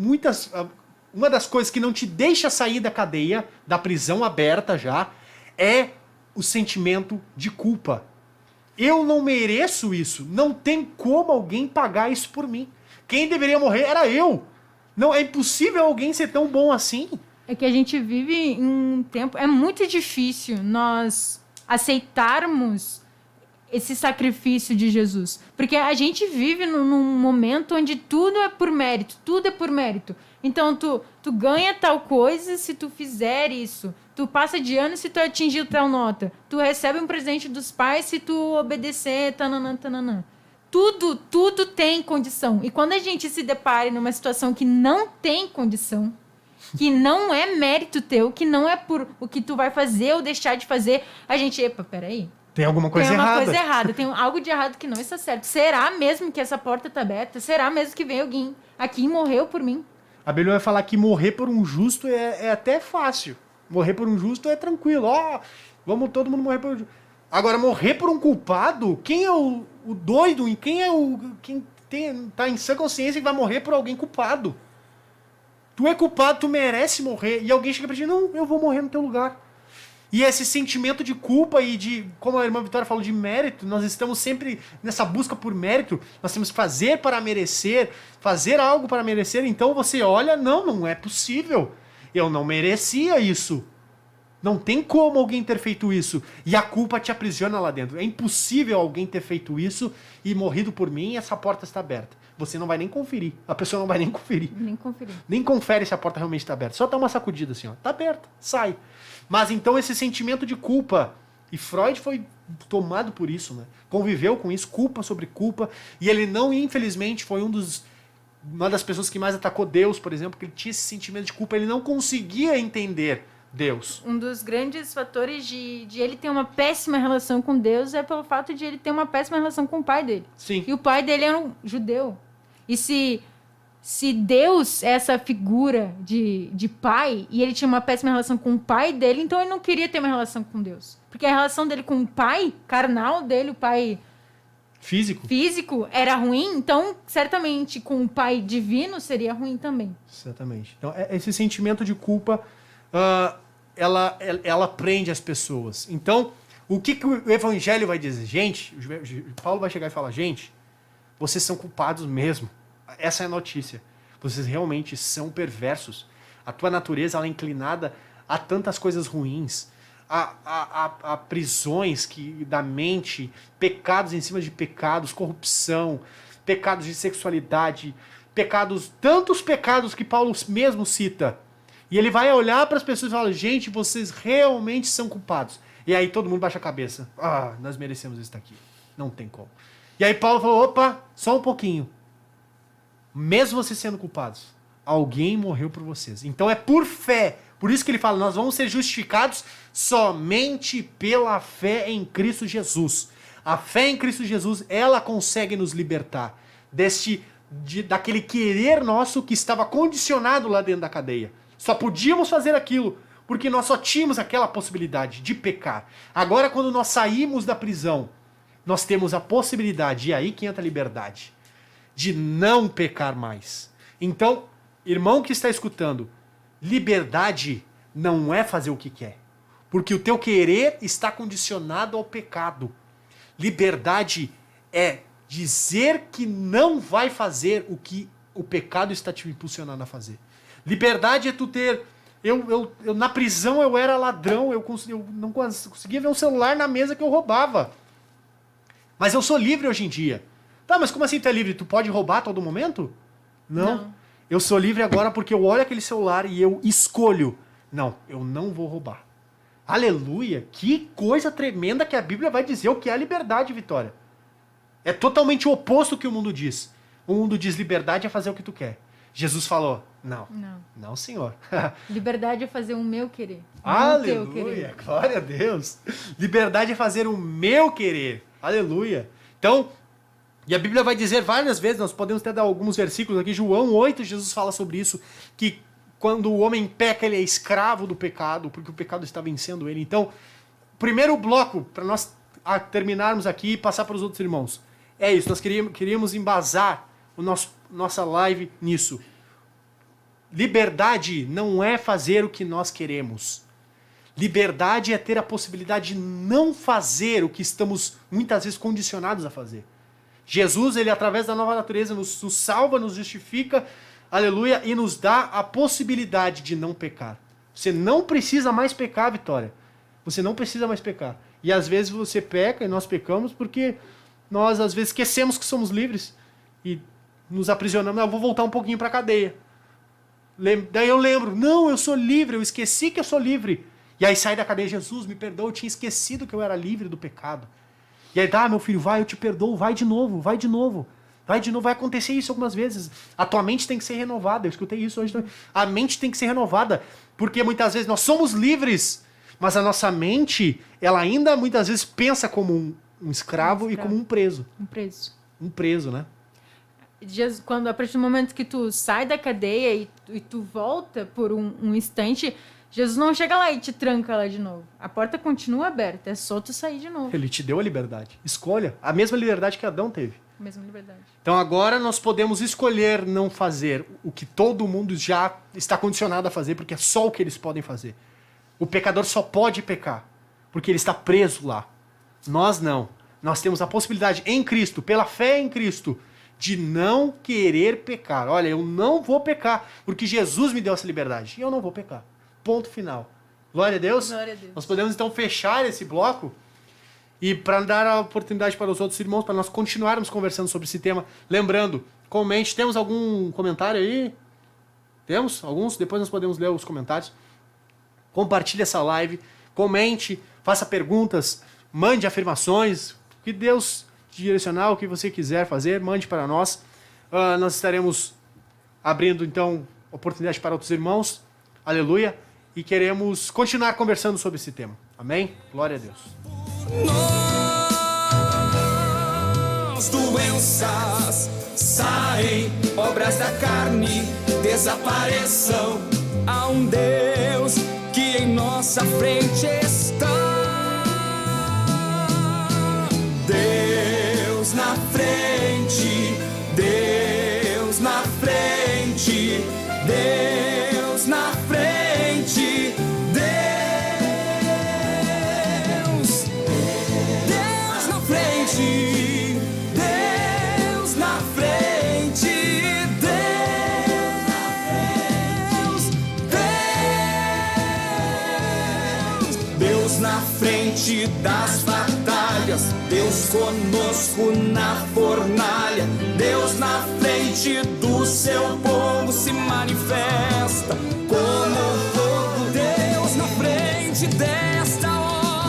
uma das coisas que não te deixa sair da cadeia, da prisão aberta já, é o sentimento de culpa. Eu não mereço isso. Não tem como alguém pagar isso por mim. Quem deveria morrer era eu. Não, é impossível alguém ser tão bom assim. É que a gente vive em um tempo... É muito difícil nós aceitarmos esse sacrifício de Jesus. Porque a gente vive num momento onde tudo é por mérito. Tudo é por mérito. Então, tu ganha tal coisa se tu fizer isso. Tu passa de ano se tu atingir tal nota. Tu recebe um presente dos pais se tu obedecer, tananã, tananã. Tudo tem condição. E quando a gente se depara numa situação que não tem condição, que não é mérito teu, que não é por o que tu vai fazer ou deixar de fazer, a gente, epa, peraí. Tem alguma coisa errada. Tem uma coisa errada, tem algo de errado que não está certo. Será mesmo que essa porta está aberta? Será mesmo que vem alguém aqui e morreu por mim? A Bíblia vai falar que morrer por um justo é até fácil. Morrer por um justo é tranquilo. Vamos todo mundo morrer por um justo. Agora, morrer por um culpado, quem é o doido? E quem é quem tá em sã consciência que vai morrer por alguém culpado? Tu é culpado, tu merece morrer. E alguém chega pra ti, não, eu vou morrer no teu lugar. E esse sentimento de culpa e de, como a irmã Vitória falou, de mérito, nós estamos sempre nessa busca por mérito, nós temos que fazer para merecer, fazer algo para merecer. Então você olha, não é possível. Eu não merecia isso. Não tem como alguém ter feito isso. E a culpa te aprisiona lá dentro. É impossível alguém ter feito isso e morrido por mim e essa porta está aberta. Você não vai nem conferir. A pessoa não vai nem conferir. Nem conferir. Nem confere se a porta realmente está aberta. Só dá uma sacudida assim, ó. Tá aberta, sai. Mas então esse sentimento de culpa, e Freud foi tomado por isso, né? Conviveu com isso, culpa sobre culpa, e ele não, infelizmente, foi uma das pessoas que mais atacou Deus, por exemplo, porque ele tinha esse sentimento de culpa, ele não conseguia entender Deus. Um dos grandes fatores de ele ter uma péssima relação com Deus é pelo fato de ele ter uma péssima relação com o pai dele. Sim. E o pai dele era um judeu. E se Deus é essa figura de pai, e ele tinha uma péssima relação com o pai dele, então ele não queria ter uma relação com Deus. Porque a relação dele com o pai carnal dele, o pai físico, era ruim, então certamente com o pai divino seria ruim também. Exatamente. Então esse sentimento de culpa, ela prende as pessoas. Então, o que o evangelho vai dizer? Gente, Paulo vai chegar e falar, gente, vocês são culpados mesmo. Essa é a notícia. Vocês realmente são perversos. A tua natureza ela é inclinada a tantas coisas ruins, a prisões da mente, pecados em cima de pecados, corrupção, pecados de sexualidade, tantos pecados que Paulo mesmo cita. E ele vai olhar para as pessoas e falar, gente, vocês realmente são culpados. E aí todo mundo baixa a cabeça. Nós merecemos isso aqui. Não tem como. E aí Paulo falou, opa, só um pouquinho. Mesmo vocês sendo culpados, alguém morreu por vocês. Então é por fé. Por isso que ele fala, nós vamos ser justificados somente pela fé em Cristo Jesus. A fé em Cristo Jesus, ela consegue nos libertar daquele querer nosso que estava condicionado lá dentro da cadeia. Só podíamos fazer aquilo porque nós só tínhamos aquela possibilidade de pecar. Agora, quando nós saímos da prisão, nós temos a possibilidade, e aí que entra a liberdade, de não pecar mais. Então, irmão que está escutando, liberdade não é fazer o que quer, porque o teu querer está condicionado ao pecado. Liberdade é dizer que não vai fazer o que o pecado está te impulsionando a fazer. Liberdade é tu ter... Eu na prisão eu era ladrão, eu não conseguia ver um celular na mesa que eu roubava. Mas eu sou livre hoje em dia. Tá, mas como assim tu é livre? Tu pode roubar a todo momento? Não. Eu sou livre agora porque eu olho aquele celular e eu escolho. Não, eu não vou roubar. Aleluia! Que coisa tremenda que a Bíblia vai dizer o que é a liberdade, Vitória. É totalmente o oposto do que o mundo diz. O mundo diz liberdade é fazer o que tu quer. Jesus falou, não senhor. Liberdade é fazer o meu querer. Não o teu querer. Aleluia, glória a Deus. Liberdade é fazer o meu querer. Aleluia. Então, e a Bíblia vai dizer várias vezes, nós podemos até dar alguns versículos aqui, João 8, Jesus fala sobre isso, que quando o homem peca, ele é escravo do pecado, porque o pecado está vencendo ele. Então, primeiro bloco, para nós terminarmos aqui e passar para os outros irmãos, é isso, nós queríamos embasar nossa live nisso. Liberdade não é fazer o que nós queremos. Liberdade é ter a possibilidade de não fazer o que estamos muitas vezes condicionados a fazer. Jesus, ele através da nova natureza nos salva, nos justifica, aleluia, e nos dá a possibilidade de não pecar. Você não precisa mais pecar, Vitória. Você não precisa mais pecar. E às vezes você peca e nós pecamos porque nós às vezes esquecemos que somos livres e nos aprisionamos. Eu vou voltar um pouquinho para a cadeia. Daí eu lembro, não, eu sou livre, eu esqueci que eu sou livre. E aí sai da cadeia, Jesus, me perdoa, eu tinha esquecido que eu era livre do pecado. E aí, meu filho, vai, eu te perdoo, vai de novo, vai de novo. Vai de novo, vai acontecer isso algumas vezes. A tua mente tem que ser renovada, eu escutei isso hoje também. A mente tem que ser renovada, porque muitas vezes nós somos livres, mas a nossa mente, ela ainda muitas vezes pensa como um escravo e como um preso. Um preso. Um preso, né? Quando, a partir do momento que tu sai da cadeia e tu volta por um instante, Jesus não chega lá e te tranca lá de novo. A porta continua aberta, é só tu sair de novo. Ele te deu a liberdade. Escolha. A mesma liberdade que Adão teve. Mesma liberdade. Então agora nós podemos escolher não fazer o que todo mundo já está condicionado a fazer, porque é só o que eles podem fazer. O pecador só pode pecar, porque ele está preso lá. Nós não. Nós temos a possibilidade em Cristo, pela fé em Cristo, de não querer pecar. Olha, eu não vou pecar, porque Jesus me deu essa liberdade. E eu não vou pecar. Ponto final. Glória a Deus. Glória a Deus. Nós podemos então fechar esse bloco e para dar a oportunidade para os outros irmãos, para nós continuarmos conversando sobre esse tema. Lembrando, comente. Temos algum comentário aí? Temos? Alguns? Depois nós podemos ler os comentários. Compartilhe essa live. Comente. Faça perguntas. Mande afirmações. Que Deus te direcionar, o que você quiser fazer, mande para nós. Nós estaremos abrindo, então, oportunidade para outros irmãos. Aleluia. E queremos continuar conversando sobre esse tema. Amém? Glória a Deus. As doenças saem, obras da carne desapareçam. Há um Deus que em nossa frente está. Deus na frente, Deus na frente, Deus na frente, Deus na frente, Deus na frente, Deus na frente das batalhas, Deus conosco na fornalha, Deus na frente do seu povo se manifesta como fogo. Deus na frente desta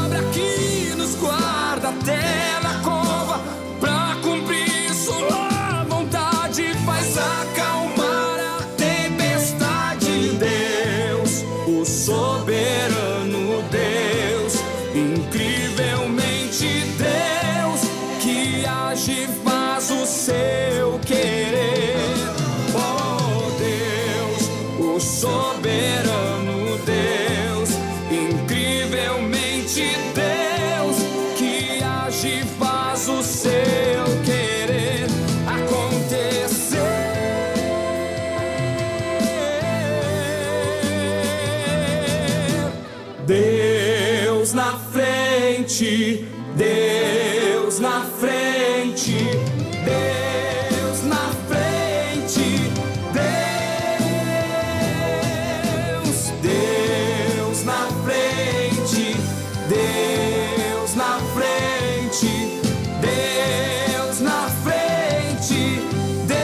obra que nos guarda até na cova, pra cumprir sua vontade, faz acalmar a tempestade. Deus, o soberano Deus, incrivelmente Deus, que age e faz o seu querer. Oh Deus, o soberano Deus, incrivelmente Deus, que age e faz o seu querer acontecer. Deus na frente, Deus na frente, Deus na frente, Deus na frente, Deus na frente, Deus na frente, Deus.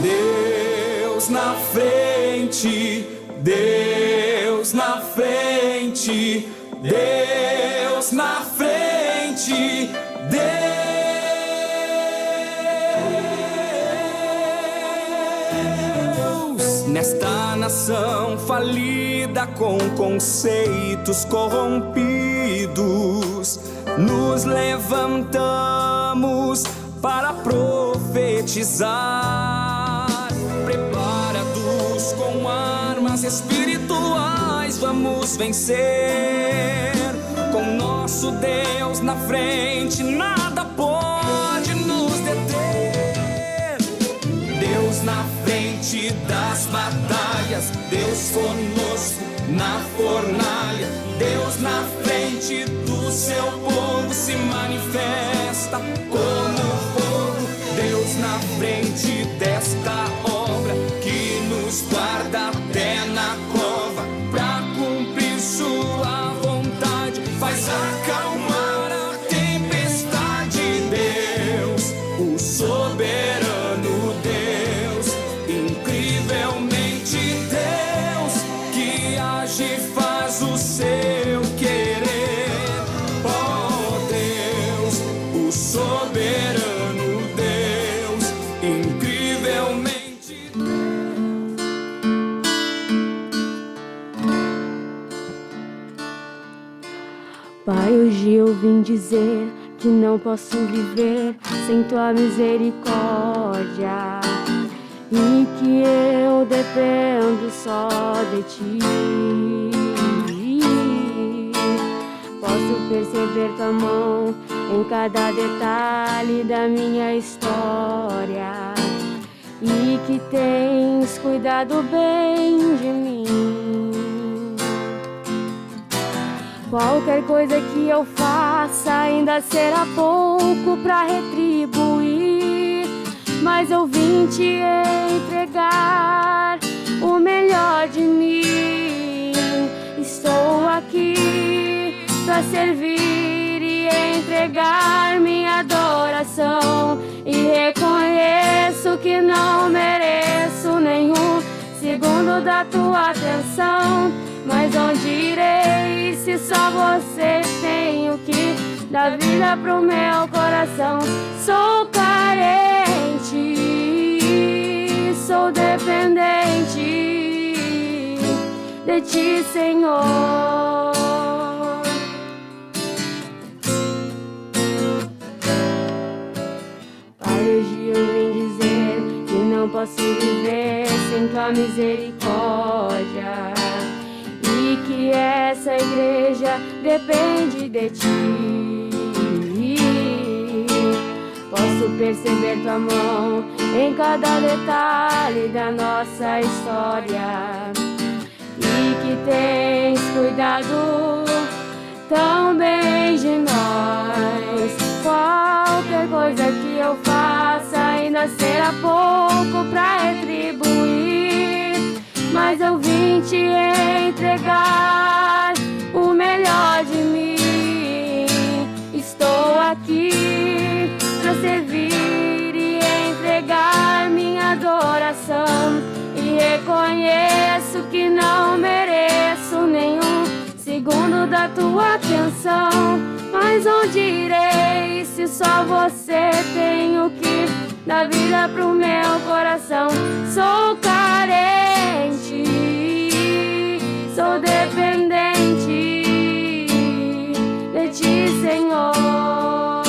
Deus na frente, Deus na frente, Deus na frente, Deus. Nesta nação falida com conceitos corrompidos, nos levantamos para profetizar. Preparados com armas espirituais, vamos vencer. Com nosso Deus na frente, nada pode nos deter. Deus na frente das batalhas, Deus conosco na fornalha. Deus na frente do seu povo se manifesta como fogo. Deus na frente desta obra que nos guarda até na cova, pra cumprir sua vontade, faz acalmar a tempestade. Deus, o soberano Deus, incrivelmente Deus, que age e faz o seu querer. Oh Deus, o soberano Deus, incrivelmente. Pai, hoje eu vim dizer que não posso viver sem tua misericórdia, e que eu dependo só de ti. Posso perceber tua mão em cada detalhe da minha história, e que tens cuidado bem de mim. Qualquer coisa que eu faça ainda será pouco pra retribuir, mas eu vim te entregar o melhor de mim. Estou aqui pra servir e entregar minha adoração, e reconheço que não mereço nenhum segundo da tua atenção. Mas onde irei se só você tem o que dá vida pro meu coração? Sou carente, sou dependente de ti, Senhor. Pai, hoje eu vim dizer que não posso viver sem tua misericórdia, e que essa igreja depende de ti. Posso perceber tua mão em cada detalhe da nossa história, e que tens cuidado tão bem de nós. Qualquer coisa que eu faça ainda será pouco pra retribuir, mas eu vim te entregar o melhor de mim. Estou aqui pra servir e entregar minha adoração, e reconheço que não mereço nenhum segundo da tua atenção. Mas onde irei se só você tem o que dá vida pro meu coração? Sou carente, sou dependente de ti, Senhor.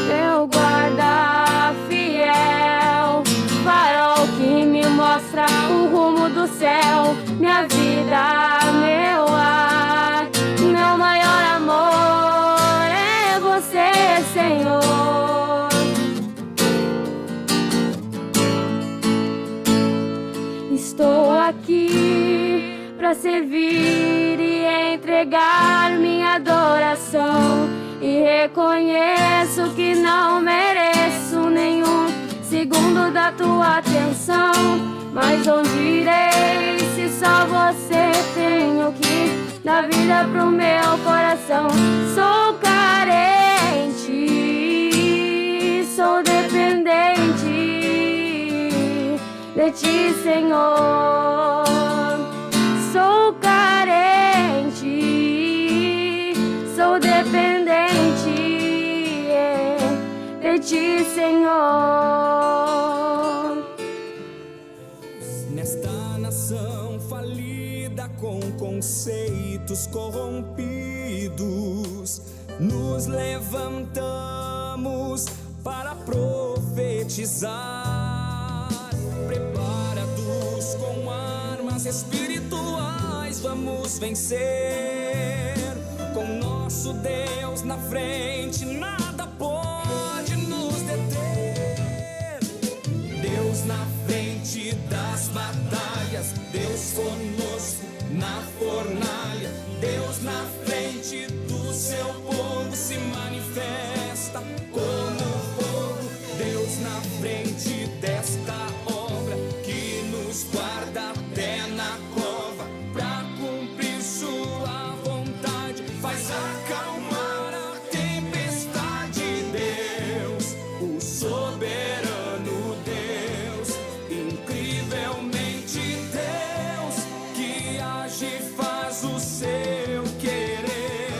Meu guarda fiel, farol que me mostra o rumo do céu. Minha vida, meu ar, meu maior amor é você, Senhor. Estou aqui pra servir e entregar minha adoração, e reconheço que não mereço nenhum segundo da tua atenção. Mas onde irei se só você tem o que dá vida pro meu coração? Sou carente, sou dependente de ti, Senhor. Sou carente, sou dependente de ti, Senhor. Nesta nação falida com conceitos corrompidos, nos levantamos para profetizar. Preparados com armas espirituais, vamos vencer. Com nosso Deus na frente, nada pode nos deter. Deus na frente das batalhas, Deus conosco na fornalha. Deus na frente do seu povo se manifesta como fogo. Deus na frente desta obra que nos guarda até na cova, pra cumprir sua vontade, faz acalmar a tempestade. Deus, o soberano Deus, incrivelmente Deus, que age e faz o seu querer.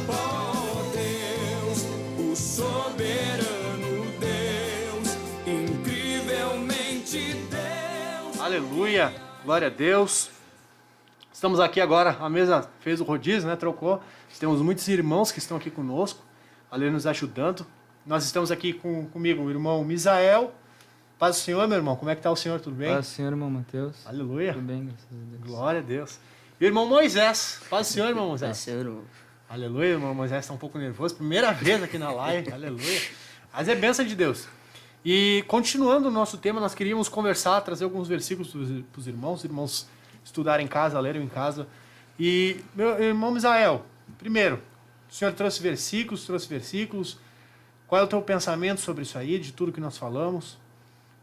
Oh Deus, o soberano Deus, incrivelmente Deus. Aleluia, glória a Deus. Estamos aqui agora, a mesa fez o rodízio, né? Trocou. Temos muitos irmãos que estão aqui conosco, ali nos ajudando. Nós estamos aqui comigo, o irmão Misael. Paz do Senhor, meu irmão. Como é que está o Senhor? Tudo bem? Paz do Senhor, irmão Mateus. Aleluia. Tudo bem, graças a Deus. Glória a Deus. E o irmão Moisés. Paz do Senhor, irmão Paz do Moisés. Senhor, irmão. Aleluia, o irmão Moisés está um pouco nervoso. Primeira vez aqui na live. Aleluia. Mas é bênção de Deus. E continuando o nosso tema, nós queríamos conversar, trazer alguns versículos para os irmãos estudarem em casa, lerem em casa. E, meu irmão Misael, primeiro, o senhor trouxe versículos. Qual é o teu pensamento sobre isso aí, de tudo que nós falamos?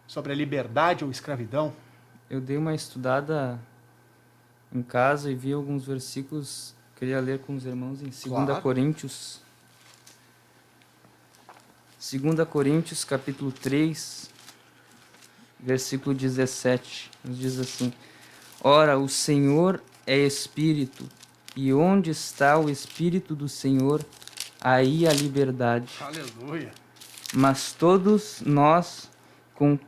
Sobre a liberdade ou escravidão? Eu dei uma estudada em casa e vi alguns versículos, queria ler com os irmãos em 2 Claro. Coríntios. 2 Coríntios, capítulo 3, versículo 17, nos diz assim: Ora, o Senhor é Espírito, e onde está o Espírito do Senhor, aí a liberdade. Aleluia. Mas todos nós, com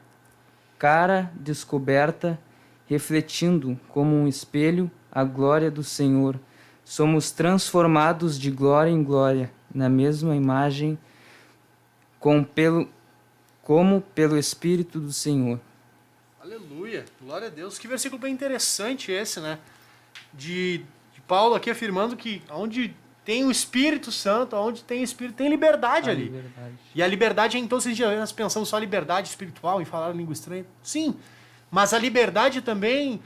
cara descoberta, refletindo como um espelho a glória do Senhor, somos transformados de glória em glória, na mesma imagem, como pelo Espírito do Senhor. Aleluia, glória a Deus. Que versículo bem interessante esse, né? De Paulo aqui afirmando que onde tem o Espírito Santo, onde tem Espírito, tem liberdade ali. Liberdade. E a liberdade, então, esses dias nós pensamos só liberdade espiritual em falar língua estranha. Sim, mas a liberdade também,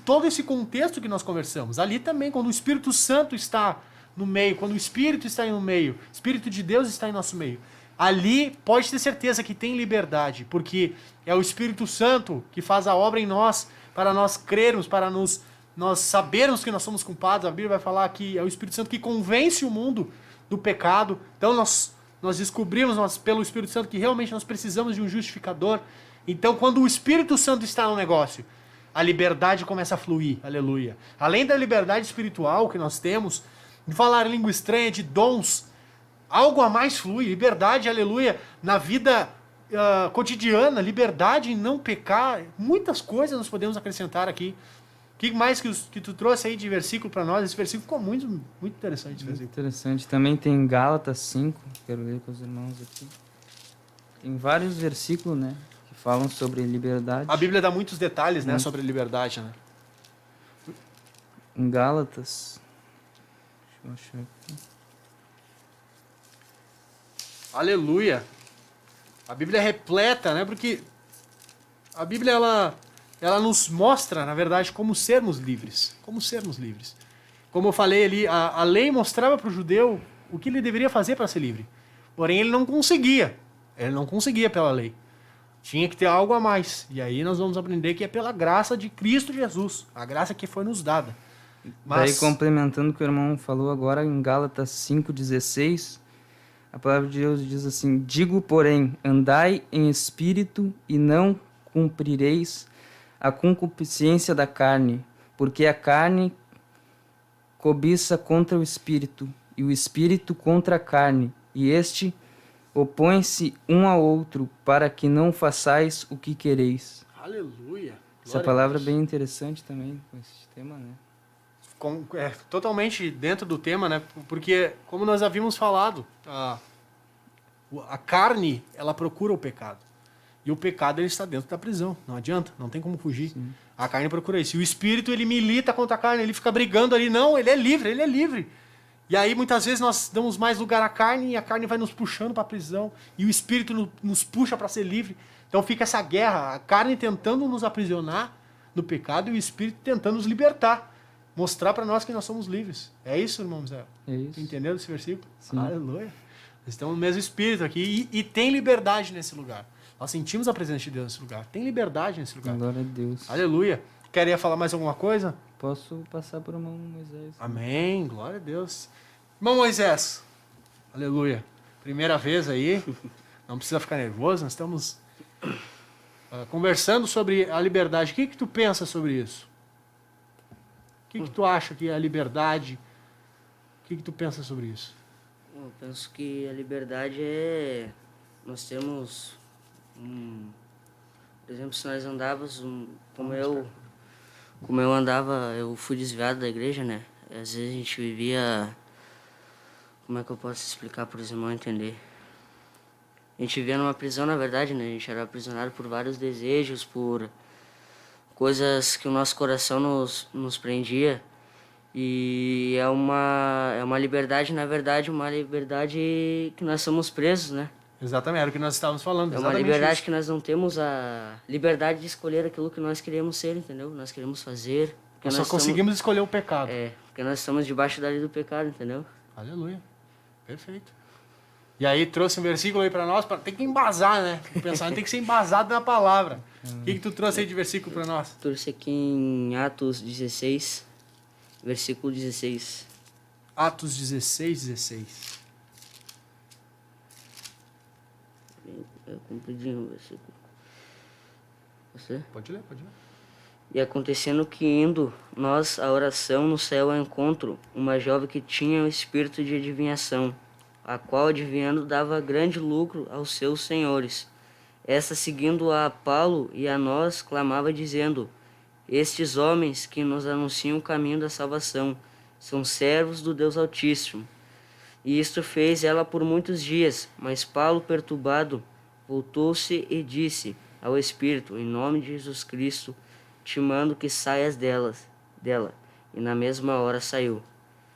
todo esse contexto que nós conversamos. Ali também, quando o Espírito Santo está no meio, quando o Espírito está no meio, o Espírito de Deus está em nosso meio. Ali pode ter certeza que tem liberdade, porque é o Espírito Santo que faz a obra em nós, para nós crermos, para nós sabermos que nós somos culpados. A Bíblia vai falar que é o Espírito Santo que convence o mundo do pecado. Então nós descobrimos pelo Espírito Santo que realmente nós precisamos de um justificador. Então quando o Espírito Santo está no negócio, a liberdade começa a fluir. Aleluia. Além da liberdade espiritual que nós temos, de falar língua estranha, de dons, algo a mais flui, liberdade, aleluia, na vida cotidiana, liberdade em não pecar, muitas coisas nós podemos acrescentar aqui. O que mais que tu trouxe aí de versículo para nós? Esse versículo ficou muito, muito interessante. Esse Muito versículo. interessante. Também tem Gálatas 5, quero ler com os irmãos aqui. Tem vários versículos, né, que falam sobre liberdade. A Bíblia dá muitos detalhes, né, sobre liberdade, né? Em Gálatas, deixa eu achar aqui. Aleluia. A Bíblia é repleta, né? Porque a Bíblia ela nos mostra, na verdade, como sermos livres. Como sermos livres. Como eu falei ali, a lei mostrava para o judeu o que ele deveria fazer para ser livre. Porém, ele não conseguia. Ele não conseguia pela lei. Tinha que ter algo a mais. E aí nós vamos aprender que é pela graça de Cristo Jesus. A graça que foi nos dada. Daí, complementando o que o irmão falou agora, em Gálatas 5,16, a palavra de Deus diz assim: Digo, porém, andai em espírito e não cumprireis a concupiscência da carne, porque a carne cobiça contra o espírito, e o espírito contra a carne, e este opõe-se um ao outro, para que não façais o que quereis. Aleluia. Essa palavra é bem interessante também, com esse tema, né? É totalmente dentro do tema, né? Porque, como nós havíamos falado, a carne, ela procura o pecado. E o pecado, ele está dentro da prisão. Não adianta, não tem como fugir. Sim. A carne procura isso. E o espírito, ele milita contra a carne, ele fica brigando ali. Não, ele é livre, ele é livre. E aí, muitas vezes, nós damos mais lugar à carne e a carne vai nos puxando para a prisão. E o espírito nos puxa para ser livre. Então fica essa guerra, a carne tentando nos aprisionar no pecado e o espírito tentando nos libertar. Mostrar para nós que nós somos livres. É isso, irmão Zé? É isso. Entendeu esse versículo? Sim. Aleluia. Nós estamos no mesmo espírito aqui e tem liberdade nesse lugar. Nós sentimos a presença de Deus nesse lugar. Tem liberdade nesse lugar. Glória a Deus. Aleluia. Queria falar mais alguma coisa? Posso passar por irmão Moisés? Amém. Glória a Deus. Irmão Moisés. Aleluia. Primeira vez aí. Não precisa ficar nervoso. Nós estamos conversando sobre a liberdade. O que tu pensa sobre isso? O que tu acha que é a liberdade? O que tu pensa sobre isso? Eu penso que a liberdade é... Nós temos... por exemplo, se nós andávamos... Como eu andava, eu fui desviado da igreja, né? Às vezes a gente vivia... Como é que eu posso explicar para os irmãos entender? A gente vivia numa prisão, na verdade, né? A gente era aprisionado por vários desejos, por coisas que o nosso coração nos prendia. E é uma liberdade, na verdade, uma liberdade que nós somos presos, né? Exatamente, era o que nós estávamos falando. É uma liberdade que nós não temos a liberdade de escolher aquilo que nós queremos ser, entendeu? Nós queremos fazer. Nós só conseguimos escolher o pecado. Porque nós estamos debaixo da lei do pecado, entendeu? Aleluia. Perfeito. E aí trouxe um versículo aí para nós, tem que embasar, né? O pensamento tem que ser embasado na palavra. O que tu trouxe aí de versículo para nós? Trouxe aqui em Atos 16, versículo 16. Atos 16, 16. É compridinho o versículo. Você? Pode ler, pode ler. E acontecendo que indo nós à oração no céu ao encontro, uma jovem que tinha o espírito de adivinhação, a qual adivinhando dava grande lucro aos seus senhores. Esta, seguindo a Paulo e a nós, clamava dizendo: estes homens que nos anunciam o caminho da salvação são servos do Deus Altíssimo. E isto fez ela por muitos dias, mas Paulo, perturbado, voltou-se e disse ao Espírito: em nome de Jesus Cristo, te mando que saias dela. E na mesma hora saiu.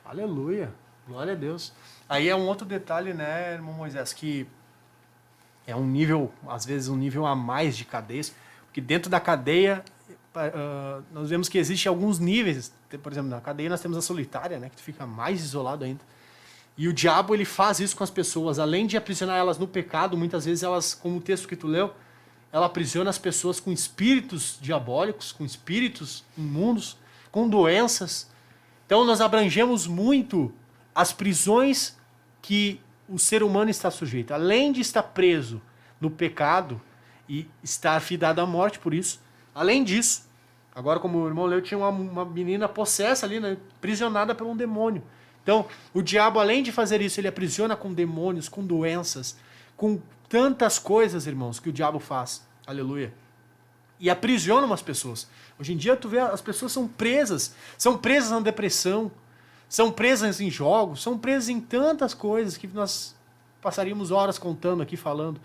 Aleluia. Glória a Deus. Aí é um outro detalhe, né, irmão Moisés, que é um nível, às vezes um nível a mais de cadeias, porque dentro da cadeia nós vemos que existem alguns níveis. Por exemplo, na cadeia nós temos a solitária, né, que tu fica mais isolado ainda. E o diabo, ele faz isso com as pessoas. Além de aprisionar elas no pecado, muitas vezes elas, como o texto que tu leu, ela aprisiona as pessoas com espíritos diabólicos, com espíritos imundos, com doenças. Então nós abrangemos muito as prisões que o ser humano está sujeito. Além de estar preso no pecado e estar fidado à morte por isso, além disso, agora como o irmão leu, tinha uma menina possessa ali, né, aprisionada por um demônio. Então, o diabo, além de fazer isso, ele aprisiona com demônios, com doenças, com tantas coisas, irmãos, que o diabo faz. Aleluia. E aprisiona umas pessoas. Hoje em dia, tu vê, as pessoas são presas na depressão, são presas em jogos, são presas em tantas coisas que nós passaríamos horas contando aqui, falando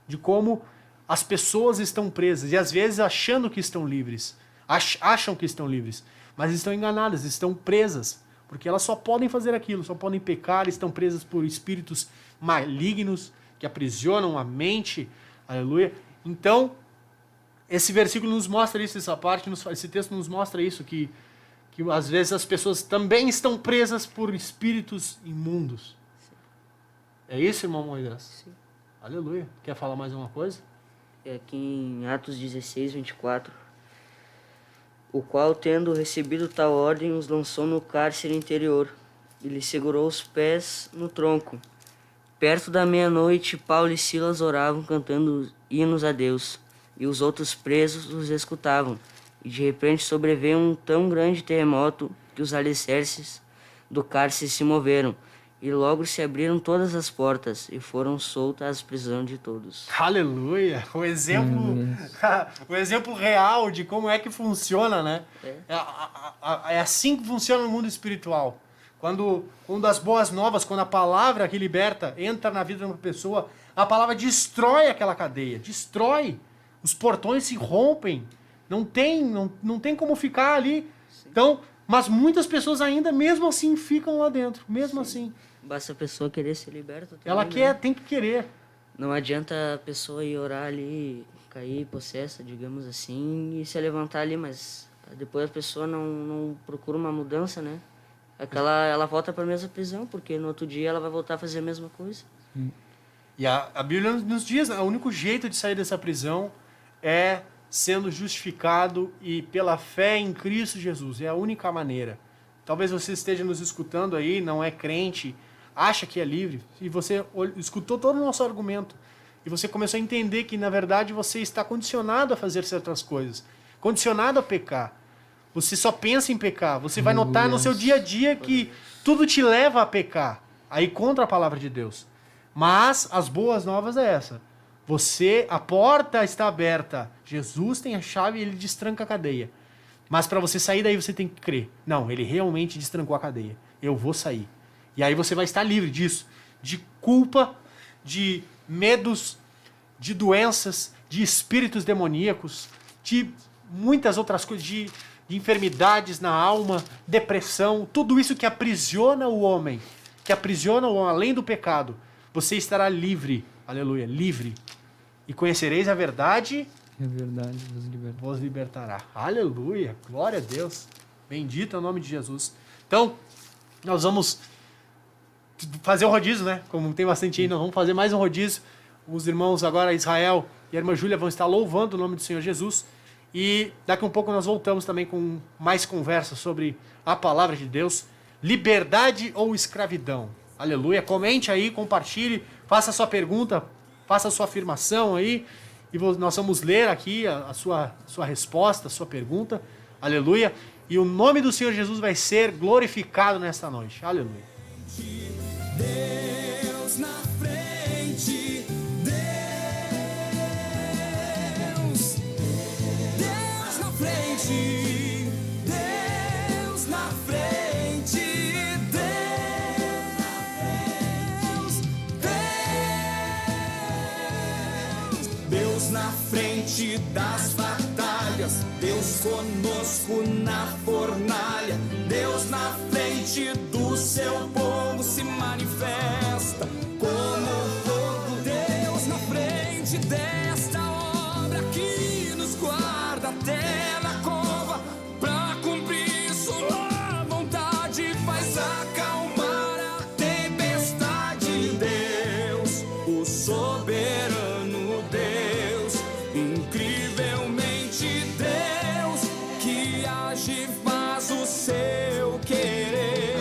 de como as pessoas estão presas e às vezes achando que estão livres, acham que estão livres, mas estão enganadas, estão presas, porque elas só podem fazer aquilo, só podem pecar, estão presas por espíritos malignos que aprisionam a mente. Aleluia. Então, esse versículo nos mostra isso, essa parte, esse texto nos mostra isso, que às vezes as pessoas também estão presas por espíritos imundos. Sim. É isso, irmão Moisés? Sim. Aleluia. Quer falar mais alguma coisa? É aqui em Atos 16, 24. O qual, tendo recebido tal ordem, os lançou no cárcere interior e lhe segurou os pés no tronco. Perto da meia-noite, Paulo e Silas oravam, cantando hinos a Deus, e os outros presos os escutavam. E de repente sobreveio um tão grande terremoto que os alicerces do cárcere se moveram, e logo se abriram todas as portas, e foram soltas as prisões de todos. Aleluia! O exemplo real de como é que funciona, né? É assim que funciona no mundo espiritual. Quando as boas novas, quando a palavra que liberta entra na vida de uma pessoa, a palavra destrói aquela cadeia, destrói. Os portões se rompem. Não tem como ficar ali. Então, mas muitas pessoas ainda, mesmo assim, ficam lá dentro. Mesmo assim. Basta a pessoa querer ser liberta também, Ela quer, tem que querer. Não adianta a pessoa ir orar ali, cair possessa, digamos assim, e se levantar ali, mas depois a pessoa não procura uma mudança, né? Ela volta para a mesma prisão, porque no outro dia ela vai voltar a fazer a mesma coisa. E a Bíblia nos diz, o único jeito de sair dessa prisão é sendo justificado e pela fé em Cristo Jesus. É a única maneira. Talvez você esteja nos escutando aí, não é crente, acha que é livre, e você escutou todo o nosso argumento, e você começou a entender que, na verdade, você está condicionado a fazer certas coisas, condicionado a pecar. Você só pensa em pecar. Você vai notar no seu dia a dia que tudo te leva a pecar, aí contra a palavra de Deus. Mas as boas novas é essa. A porta está aberta. Jesus tem a chave e ele destranca a cadeia. Mas para você sair daí você tem que crer. Não, ele realmente destrancou a cadeia. Eu vou sair. E aí você vai estar livre disso. De culpa, de medos, de doenças, de espíritos demoníacos, de muitas outras coisas, de enfermidades na alma, depressão, tudo isso que aprisiona o homem, além do pecado. Você estará livre, aleluia, livre. E conhecereis a verdade, É verdade, vos libertará. Aleluia, glória a Deus. Bendito é o nome de Jesus. Então, nós vamos fazer um rodízio, né? Como tem bastante aí, nós vamos fazer mais um rodízio. Os irmãos agora, Israel e a irmã Júlia, vão estar louvando o nome do Senhor Jesus. E daqui a um pouco nós voltamos também com mais conversa sobre a palavra de Deus. Liberdade ou escravidão? Aleluia. Comente aí, compartilhe, faça a sua pergunta, faça a sua afirmação aí. E nós vamos ler aqui a sua resposta, a sua pergunta. Aleluia. E o nome do Senhor Jesus vai ser glorificado nesta noite. Aleluia. Deus na frente, Deus na frente, Deus na frente, Deus na frente das batalhas, Deus conosco na fornalha, Deus na frente do seu povo se manifesta como fogo. Deus na frente desta obra que nos guarda até na cova, pra cumprir sua vontade, faz acalmar a tempestade. Deus, o soberano Deus, incrivelmente Deus, que age e faz o seu querer.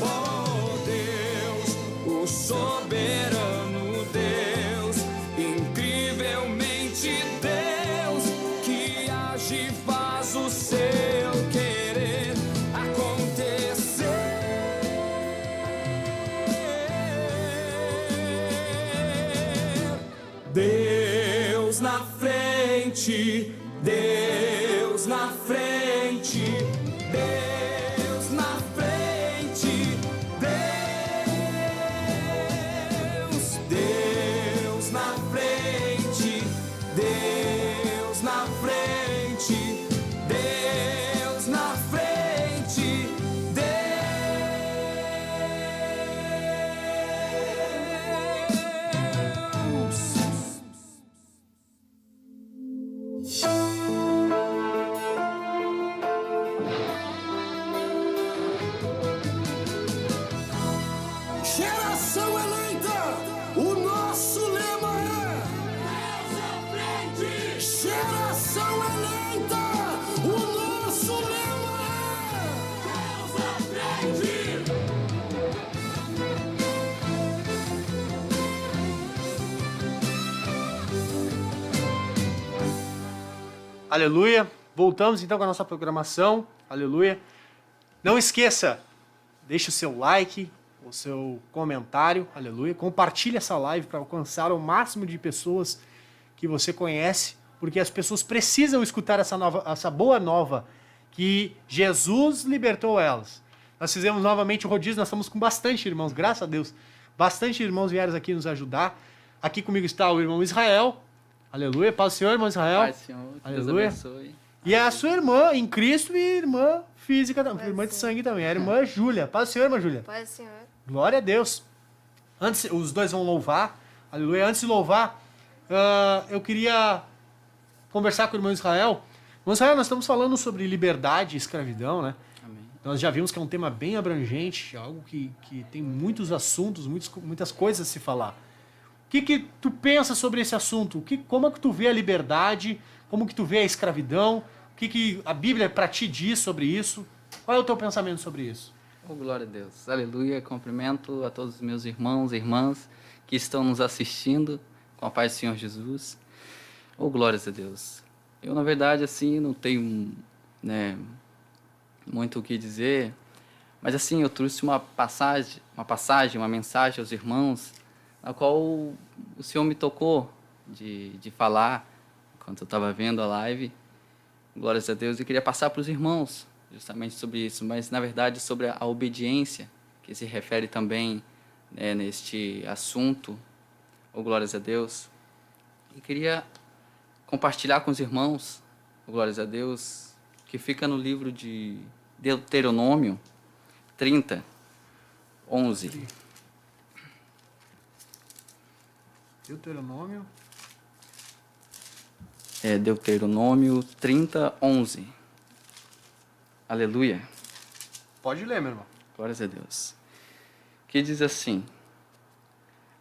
Oh Deus, o soberano Deus, incrivelmente Deus, que age e faz o seu querer acontecer. Deus na frente, Deus na frente, Deus na frente, Deus na frente, Deus na frente, Deus na frente, Geração eleita, o nosso lema é Deus à frente. Geração eleita, o nosso lema é Deus à frente. Aleluia. Voltamos então com a nossa programação. Aleluia. Não esqueça, deixe o seu like, o seu comentário. Aleluia. Compartilhe essa live para alcançar o máximo de pessoas que você conhece, porque as pessoas precisam escutar essa boa nova, que Jesus libertou elas. Nós fizemos novamente o rodízio, nós estamos com bastante irmãos, graças a Deus. Bastante irmãos vieram aqui nos ajudar. Aqui comigo está o irmão Israel. Aleluia. Paz do Senhor, irmão Israel. Pai, Senhor, que Deus Aleluia. abençoe. E a sua irmã em Cristo e irmã física, irmã de sangue também. A irmã Júlia. Paz do Senhor, irmã Júlia. Pai do Senhor. Glória a Deus. Antes, os dois vão louvar. Aleluia. Antes de louvar, eu queria conversar com o irmão Israel. Irmão Israel, nós estamos falando sobre liberdade e escravidão, né? Amém. Nós já vimos que é um tema bem abrangente, algo que tem muitos assuntos, muitas coisas a se falar. O que tu pensa sobre esse assunto? Como é que tu vê a liberdade? Como que tu vê a escravidão? O que a Bíblia para ti diz sobre isso? Qual é o teu pensamento sobre isso? Oh, glória a Deus. Aleluia. Cumprimento a todos os meus irmãos e irmãs que estão nos assistindo com a paz do Senhor Jesus. Oh, glórias a Deus. Eu, na verdade, assim, não tenho, né, muito o que dizer, mas, assim, eu trouxe uma mensagem aos irmãos, na qual o Senhor me tocou de falar, enquanto eu estava vendo a live. Glórias a Deus. Eu queria passar para os irmãos, justamente sobre isso, mas, na verdade, sobre a obediência, que se refere também, né, neste assunto. Oh, glórias a Deus. E queria compartilhar com os irmãos, glórias a Deus, que fica no livro de Deuteronômio 30, 11. Deuteronômio. Deuteronômio 30, 11. Aleluia. Pode ler, meu irmão. Glórias a Deus. Que diz assim: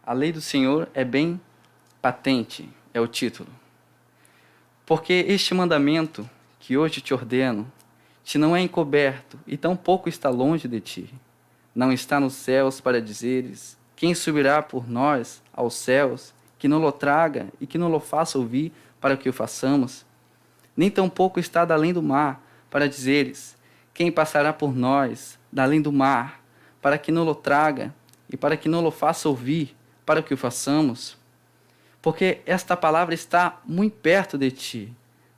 a lei do Senhor é bem patente, é o título. Porque este mandamento que hoje te ordeno, te não é encoberto e tampouco está longe de ti. Não está nos céus para dizeres: quem subirá por nós aos céus, que não lo traga e que não lo faça ouvir para que o façamos. Nem tampouco está da além do mar para dizeres: quem passará por nós da além do mar, para que não lo traga e para que não lo faça ouvir para que o façamos. Porque esta palavra está muito perto de ti,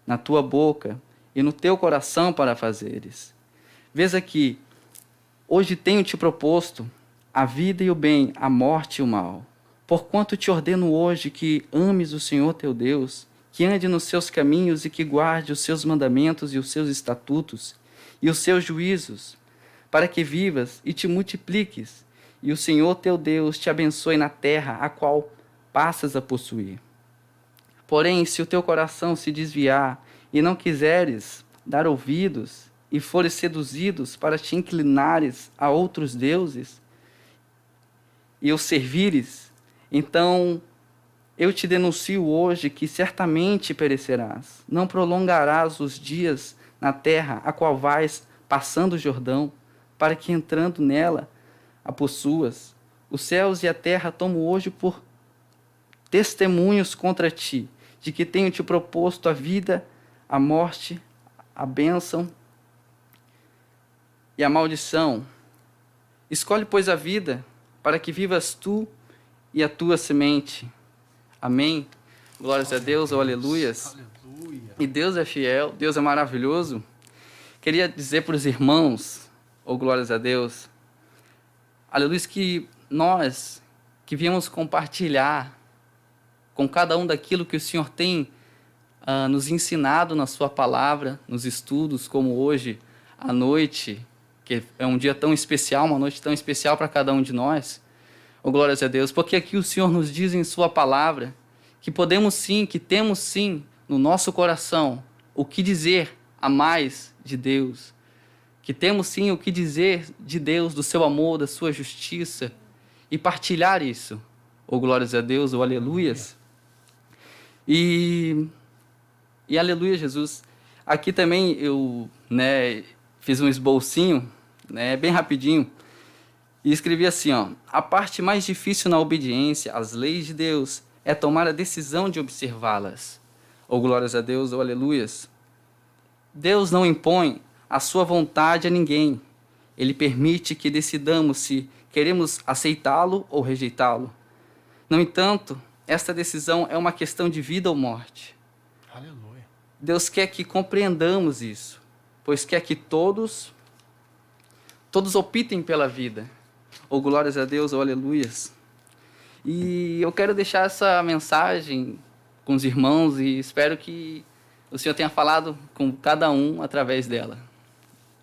na tua boca e no teu coração para fazeres. Vês aqui, hoje tenho te proposto a vida e o bem, a morte e o mal. Porquanto te ordeno hoje que ames o Senhor teu Deus, que ande nos seus caminhos e que guarde os seus mandamentos e os seus estatutos e os seus juízos, para que vivas e te multipliques, e o Senhor teu Deus te abençoe na terra a qual passas a possuir. Porém, se o teu coração se desviar e não quiseres dar ouvidos e fores seduzidos para te inclinares a outros deuses e os servires, então eu te denuncio hoje que certamente perecerás. Não prolongarás os dias na terra a qual vais passando o Jordão, para que entrando nela a possuas. Os céus e a terra tomo hoje por testemunhos contra ti, de que tenho te proposto a vida, a morte, a bênção e a maldição. Escolhe, pois, a vida, para que vivas tu e a tua semente. Amém. Glórias a Deus, ou aleluias. Aleluia. E Deus é fiel, Deus é maravilhoso. Queria dizer para os irmãos, ou glórias a Deus, aleluia, que nós que viemos compartilhar com cada um daquilo que o Senhor tem nos ensinado na sua palavra, nos estudos, como hoje à noite, que é um dia tão especial, uma noite tão especial para cada um de nós. Oh, glórias a Deus, porque aqui o Senhor nos diz em sua palavra que podemos sim, que temos sim no nosso coração o que dizer a mais de Deus, que temos sim o que dizer de Deus, do seu amor, da sua justiça, e partilhar isso. Oh, glórias a Deus, oh, aleluias. E aleluia, Jesus. Aqui também eu, fiz um esbocinho, bem rapidinho, e escrevi assim, ó: a parte mais difícil na obediência às leis de Deus é tomar a decisão de observá-las. Oh, glórias a Deus, oh, aleluias. Deus não impõe a sua vontade a ninguém. Ele permite que decidamos se queremos aceitá-lo ou rejeitá-lo. No entanto, esta decisão é uma questão de vida ou morte. Aleluia. Deus quer que compreendamos isso, pois quer que todos optem pela vida. Ou glórias a Deus, ou aleluias. E eu quero deixar essa mensagem com os irmãos e espero que o Senhor tenha falado com cada um através dela.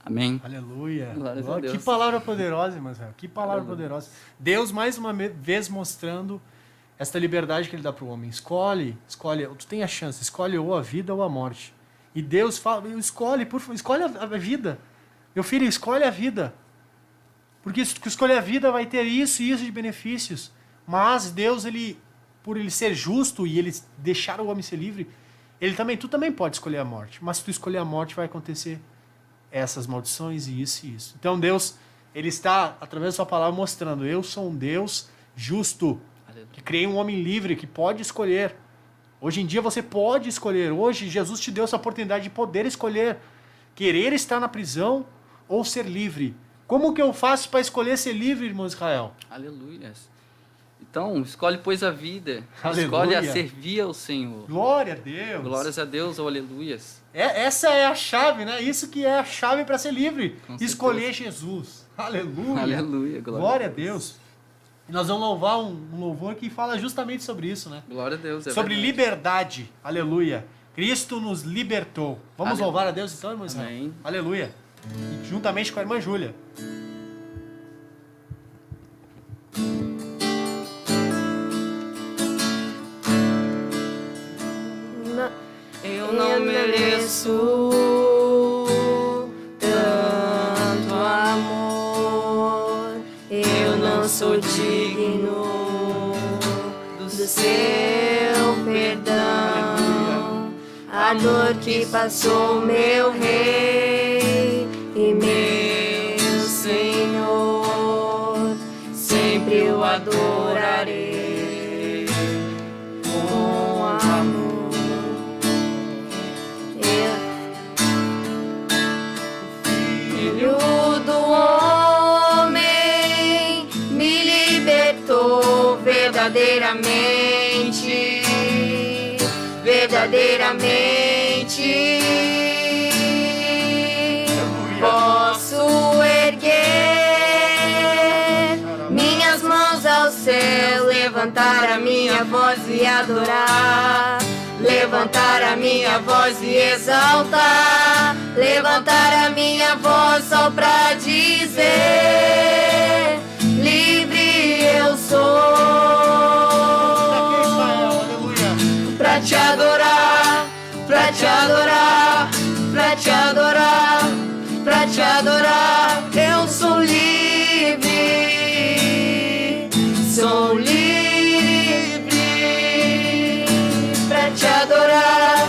Amém. Aleluia. Glórias a Deus. Que palavra poderosa, irmão Israel. Que palavra poderosa. Deus, mais uma vez, mostrando esta liberdade que Ele dá para o homem. Escolhe. Tu tem a chance. Escolhe ou a vida ou a morte. E Deus fala, escolhe a vida. Meu filho, escolhe a vida. Porque se tu escolher a vida, vai ter isso e isso de benefícios. Mas Deus, por Ele ser justo e Ele deixar o homem ser livre, tu também pode escolher a morte. Mas se tu escolher a morte, vai acontecer essas maldições e isso e isso. Então Deus, Ele está, através da sua palavra, mostrando: eu sou um Deus justo, que criei um homem livre, que pode escolher. Hoje em dia você pode escolher. Hoje Jesus te deu essa oportunidade de poder escolher. Querer estar na prisão ou ser livre. Como que eu faço para escolher ser livre, irmão Israel? Aleluia. Então, escolhe, pois, a vida. Aleluia. Escolhe a servir ao Senhor. Glória a Deus. Glórias a Deus, ou aleluias. Essa é a chave, né? Isso que é a chave para ser livre. Com Escolher certeza. Jesus. Aleluia. Aleluia. Glória a Deus. E nós vamos louvar um louvor que fala justamente sobre isso, né? Glória a Deus. Sobre verdade. liberdade. Aleluia. Cristo nos libertou. Vamos Aleluia. louvar a Deus então, irmão Israel? Amém. Aleluia. E juntamente com a irmã Júlia. Eu não mereço tanto amor. Eu não sou digno do seu perdão. A dor que passou meu Rei e meu Senhor, sempre eu adorarei com amor. Filho do homem me libertou verdadeiramente, verdadeiramente. Posso erguer minhas mãos ao céu, levantar a minha voz e adorar. Levantar a minha voz e exaltar. Levantar a minha voz só pra dizer: livre eu sou. Pra te adorar, pra te adorar, pra te adorar, pra te adorar. Eu sou livre, sou livre. Pra te adorar,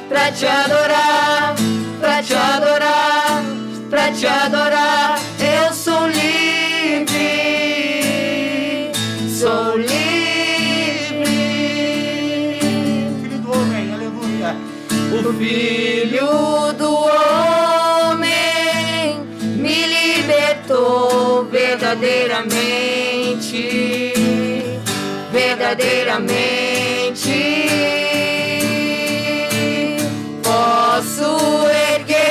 pra te adorar, pra te adorar, pra te adorar. Eu sou livre, sou livre. Filho do homem, aleluia. O Filho do homem me libertou verdadeiramente, verdadeiramente. Posso erguer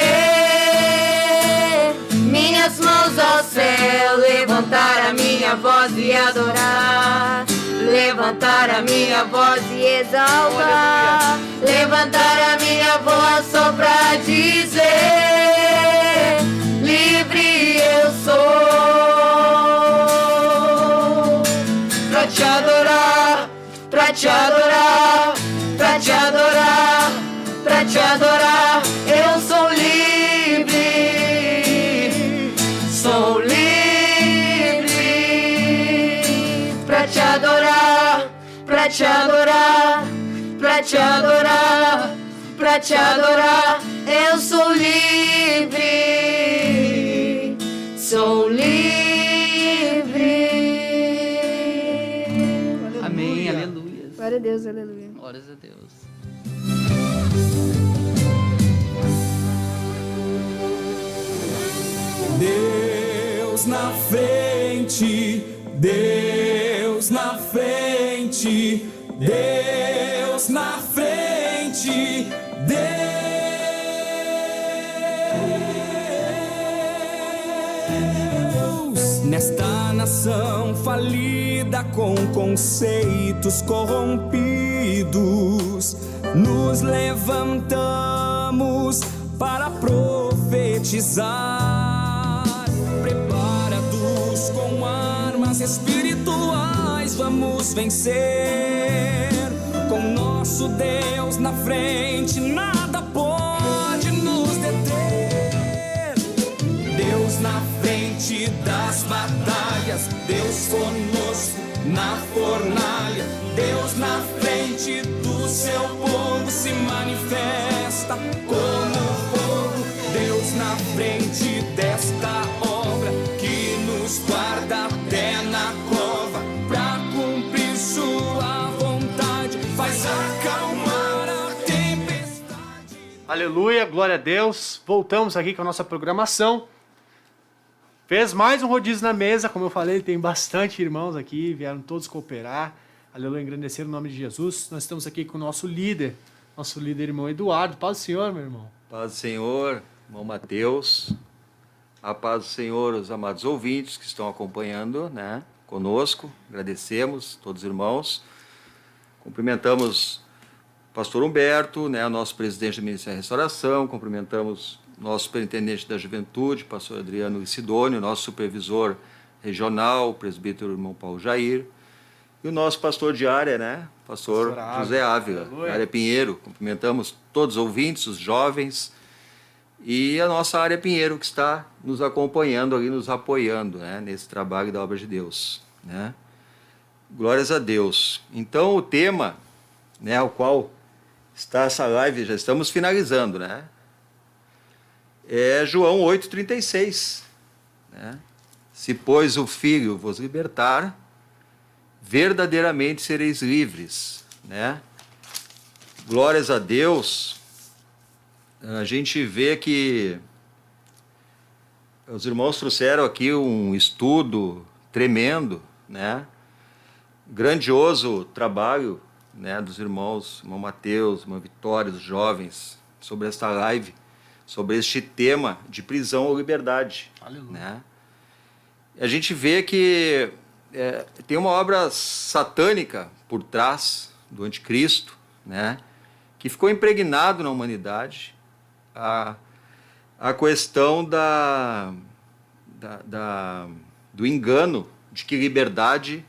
minhas mãos ao céu, levantar a minha voz e adorar. Levantar a minha voz e exaltar. Levantar a minha voz só pra dizer: livre eu sou. Pra te adorar, pra te adorar, pra te adorar, pra te adorar. Eu sou livre, sou livre. Pra te adorar, pra te adorar, pra te adorar, pra te adorar. Eu sou livre, sou livre. Amém. Aleluia. Glória a Deus, aleluia. Glórias a Deus. Deus na frente, Deus na frente, Deus na frente, Deus nesta nação falida com conceitos corrompidos, nos levantamos para profetizar, preparados com armas espirituais, vamos vencer. Com nosso Deus na frente, nada pode nos deter. Deus na frente das batalhas, Deus conosco na fornalha, Deus na frente do seu povo se manifesta como fogo. Deus na frente desta obra que nos guarda até na cova, pra cumprir sua vontade, faz acalmar a tempestade. Aleluia, glória a Deus. Voltamos aqui com a nossa programação. Fez mais um rodízio na mesa, como eu falei, tem bastante irmãos aqui, vieram todos cooperar. Aleluia, engrandecer o nome de Jesus. Nós estamos aqui com o nosso líder irmão Eduardo. Paz do Senhor, meu irmão. Paz do Senhor, irmão Mateus. A paz do Senhor, os amados ouvintes que estão acompanhando, né, conosco. Agradecemos todos os irmãos. Cumprimentamos o pastor Humberto, né, nosso presidente do Ministério da Restauração. Cumprimentamos nosso superintendente da Juventude, pastor Adriano Sidônio, nosso supervisor regional, o presbítero irmão Paulo Jair, e o nosso pastor de área, né, pastor José Ávila, área Pinheiro. Cumprimentamos todos os ouvintes, os jovens, e a nossa área Pinheiro, que está nos acompanhando ali, nos apoiando, né, nesse trabalho da obra de Deus, né. Glórias a Deus. Então, o tema, né, ao qual está essa live, já estamos finalizando, né, é João 8,36, né? Se, pois, o Filho vos libertar, verdadeiramente sereis livres, né? Glórias a Deus. A gente vê que os irmãos trouxeram aqui um estudo tremendo, né? Grandioso trabalho, né, dos irmãos, irmão Mateus, irmã Vitória, dos jovens, sobre esta live, sobre este tema de prisão ou liberdade. Aleluia. Né? A gente vê que tem uma obra satânica por trás do anticristo, né, que ficou impregnado na humanidade, a questão do engano de que liberdade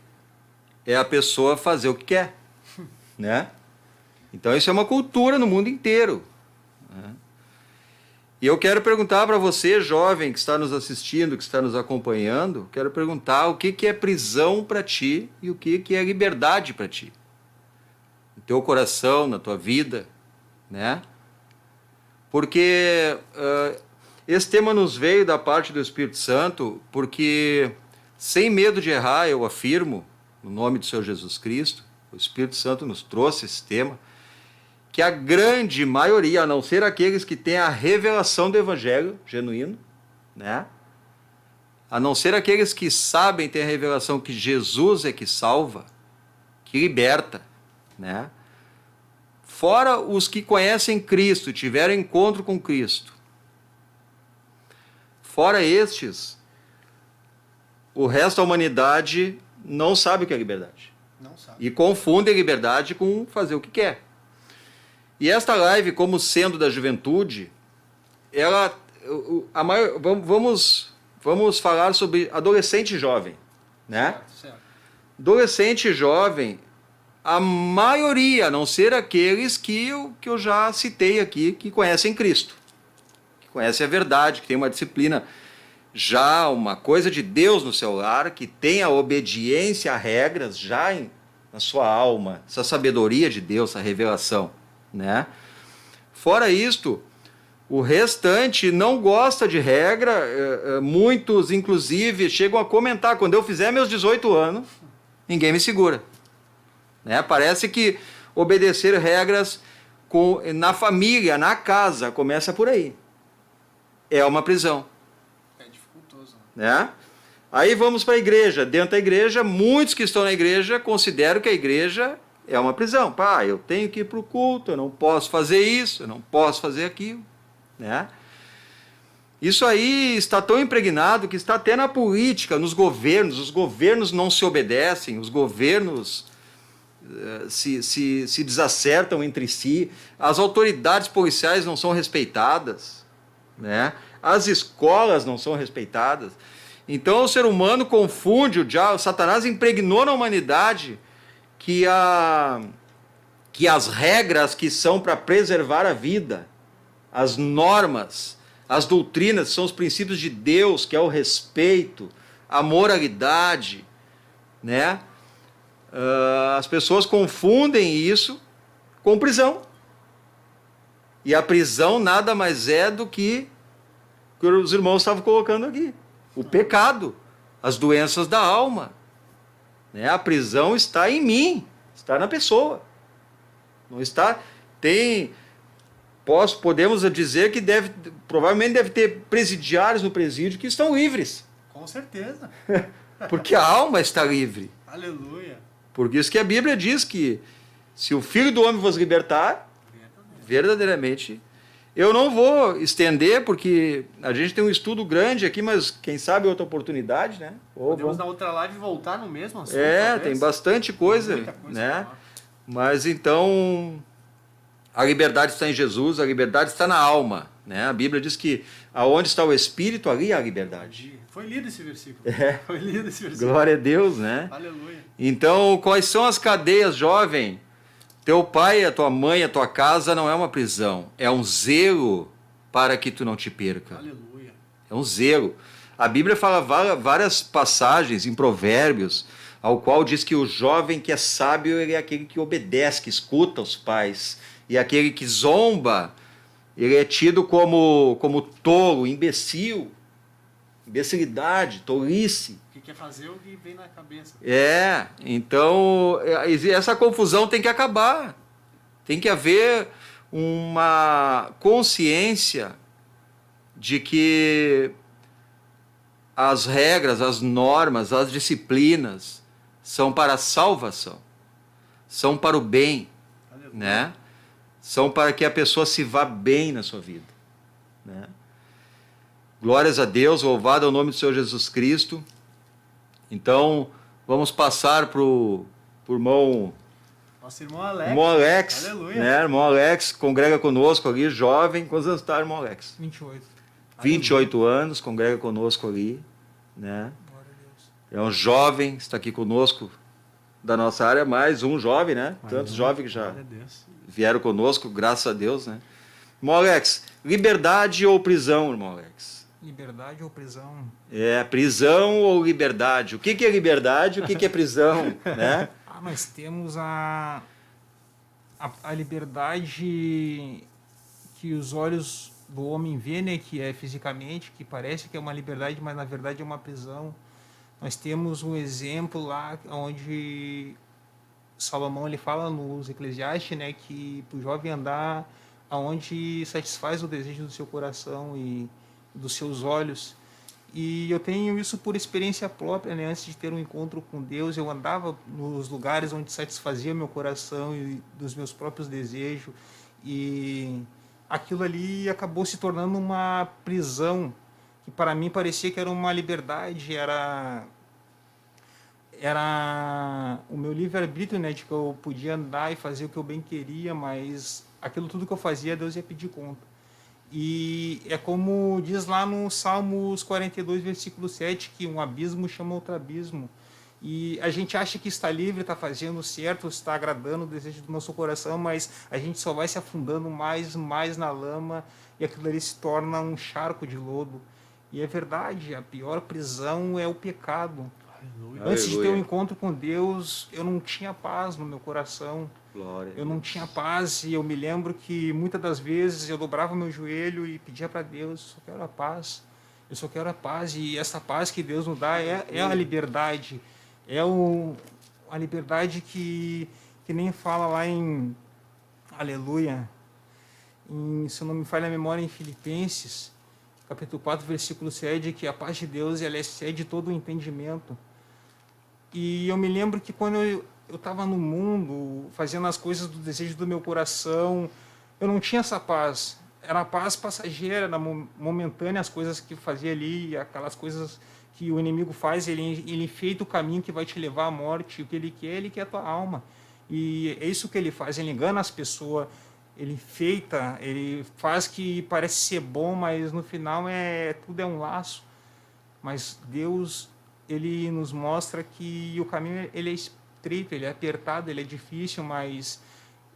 é a pessoa fazer o que quer. Né? Então isso é uma cultura no mundo inteiro. Né? E eu quero perguntar para você, jovem, que está nos assistindo, que está nos acompanhando, quero perguntar o que é prisão para ti e o que é liberdade para ti. No teu coração, na tua vida, né? Porque esse tema nos veio da parte do Espírito Santo, porque, sem medo de errar, eu afirmo, no nome do Senhor Jesus Cristo, o Espírito Santo nos trouxe esse tema, que a grande maioria, a não ser aqueles que têm a revelação do Evangelho genuíno, né? A não ser aqueles que sabem ter a revelação que Jesus é que salva, que liberta, né? Fora os que conhecem Cristo, tiveram encontro com Cristo. Fora estes, o resto da humanidade não sabe o que é liberdade. Não sabe. E confunde a liberdade com fazer o que quer. E esta live, como sendo da juventude, ela, vamos falar sobre adolescente e jovem, né? Certo. Adolescente e jovem, a maioria, a não ser aqueles que eu já citei aqui, que conhecem Cristo, que conhecem a verdade, que tem uma disciplina, já uma coisa de Deus no seu lar, que tem a obediência a regras já na sua alma, essa sabedoria de Deus, essa revelação. Né? Fora isto, o restante não gosta de regra, muitos inclusive chegam a comentar, quando eu fizer meus 18 anos, ninguém me segura. Né? Parece que obedecer regras na família, na casa, começa por aí. É uma prisão. É dificultoso. Né? Aí vamos para a igreja. Dentro da igreja, muitos que estão na igreja consideram que a igreja é uma prisão. Pá, eu tenho que ir para o culto, eu não posso fazer isso, eu não posso fazer aquilo, né? Isso aí está tão impregnado que está até na política, nos governos. Os governos não se obedecem, os governos se desacertam entre si, as autoridades policiais não são respeitadas, né? As escolas não são respeitadas. Então o ser humano confunde, o Satanás impregnou na humanidade que as regras que são para preservar a vida, as normas, as doutrinas, são os princípios de Deus, que é o respeito, a moralidade, né? As pessoas confundem isso com prisão. E a prisão nada mais é do que os irmãos estavam colocando aqui. O pecado, as doenças da alma. Né? A prisão está em mim, está na pessoa. Não está... Podemos dizer que provavelmente deve ter presidiários no presídio que estão livres. Com certeza. Porque a alma está livre. Aleluia. Por isso que a Bíblia diz que se o Filho do Homem vos libertar, verdadeiramente... Eu não vou estender, porque a gente tem um estudo grande aqui, mas quem sabe outra oportunidade, né? Podemos na outra live voltar no mesmo assunto. Tem bastante coisa, né? Mas então... A liberdade está em Jesus, a liberdade está na alma, né? A Bíblia diz que aonde está o Espírito, ali há a liberdade. Foi lido esse versículo. Foi lido esse versículo. Glória a Deus, né? Aleluia. Então, quais são as cadeias, jovem? Teu pai, a tua mãe, a tua casa não é uma prisão. É um zelo para que tu não te perca. Aleluia. É um zelo. A Bíblia fala várias passagens em Provérbios, ao qual diz que o jovem que é sábio, ele é aquele que obedece, que escuta os pais. E aquele que zomba, ele é tido como tolo, imbecil, imbecilidade, tolice. O que quer fazer o que vem na cabeça. Então essa confusão tem que acabar. Tem que haver uma consciência de que as regras, as normas, as disciplinas são para a salvação, são para o bem, né? São para que a pessoa se vá bem na sua vida, né? Glórias a Deus, louvado é o nome do Senhor Jesus Cristo. Então, vamos passar para o irmão... Nosso irmão Alex. Irmão Alex, aleluia. né? Irmão Alex, congrega conosco ali, jovem. Quantos anos está, irmão Alex? 28. 28 anos, congrega conosco ali, né? Glória a Deus. É um jovem, está aqui conosco da nossa área, mais um jovem, né? Tantos jovens que já vieram conosco, graças a Deus, né? Irmão Alex, liberdade ou prisão, irmão Alex? Liberdade ou prisão? Prisão ou liberdade? O que é liberdade e o que é prisão, né? Nós temos a liberdade que os olhos do homem vê, né? Que é fisicamente, que parece que é uma liberdade, mas na verdade é uma prisão. Nós temos um exemplo lá onde Salomão ele fala nos Eclesiastes, né, que para o jovem andar aonde satisfaz o desejo do seu coração e dos seus olhos. E eu tenho isso por experiência própria, né? Antes de ter um encontro com Deus, eu andava nos lugares onde satisfazia meu coração e dos meus próprios desejos, e aquilo ali acabou se tornando uma prisão, que para mim parecia que era uma liberdade, era o meu livre-arbítrio, né, de que eu podia andar e fazer o que eu bem queria, mas aquilo tudo que eu fazia, Deus ia pedir conta. E é como diz lá no Salmos 42, versículo 7, que um abismo chama outro abismo. E a gente acha que está livre, está fazendo certo, está agradando o desejo do nosso coração, mas a gente só vai se afundando mais na lama, e aquilo ali se torna um charco de lodo. E é verdade, a pior prisão é o pecado. Aleluia. Antes de ter um encontro com Deus, eu não tinha paz no meu coração. Glória. Eu não tinha paz, e eu me lembro que muitas das vezes eu dobrava meu joelho e pedia para Deus: eu só quero a paz, eu só quero a paz. E essa paz que Deus nos dá é a liberdade, a liberdade que nem fala lá em, aleluia, se eu não me falha a memória, em Filipenses, capítulo 4, versículo 7, que a paz de Deus ela excede todo o entendimento. E eu me lembro que quando eu estava no mundo, fazendo as coisas do desejo do meu coração, eu não tinha essa paz. Era a paz passageira, era momentânea, as coisas que eu fazia ali, aquelas coisas que o inimigo faz, ele enfeita o caminho que vai te levar à morte. O que ele quer a tua alma. E é isso que ele faz, ele engana as pessoas, ele enfeita, ele faz que parece ser bom, mas no final tudo é um laço. Mas Deus, ele nos mostra que o caminho ele é estreito, ele é apertado, ele é difícil, mas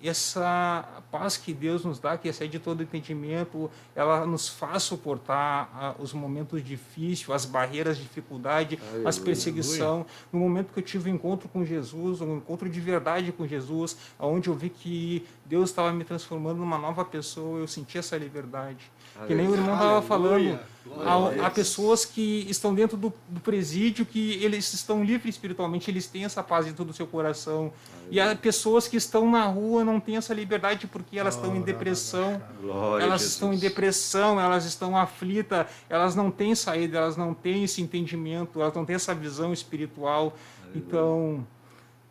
essa paz que Deus nos dá, que excede todo entendimento, ela nos faz suportar os momentos difíceis, as barreiras, as dificuldades, as perseguições. No momento que eu tive um encontro com Jesus, um encontro de verdade com Jesus, onde eu vi que Deus estava me transformando numa nova pessoa, eu senti essa liberdade. Que nem o irmão estava falando, há pessoas que estão dentro do presídio, que eles estão livres espiritualmente, eles têm essa paz dentro do seu coração. E há pessoas que estão na rua, não têm essa liberdade porque elas estão em depressão. Elas estão em depressão, elas estão aflitas, elas não têm saída, elas não têm esse entendimento, elas não têm essa visão espiritual. Então,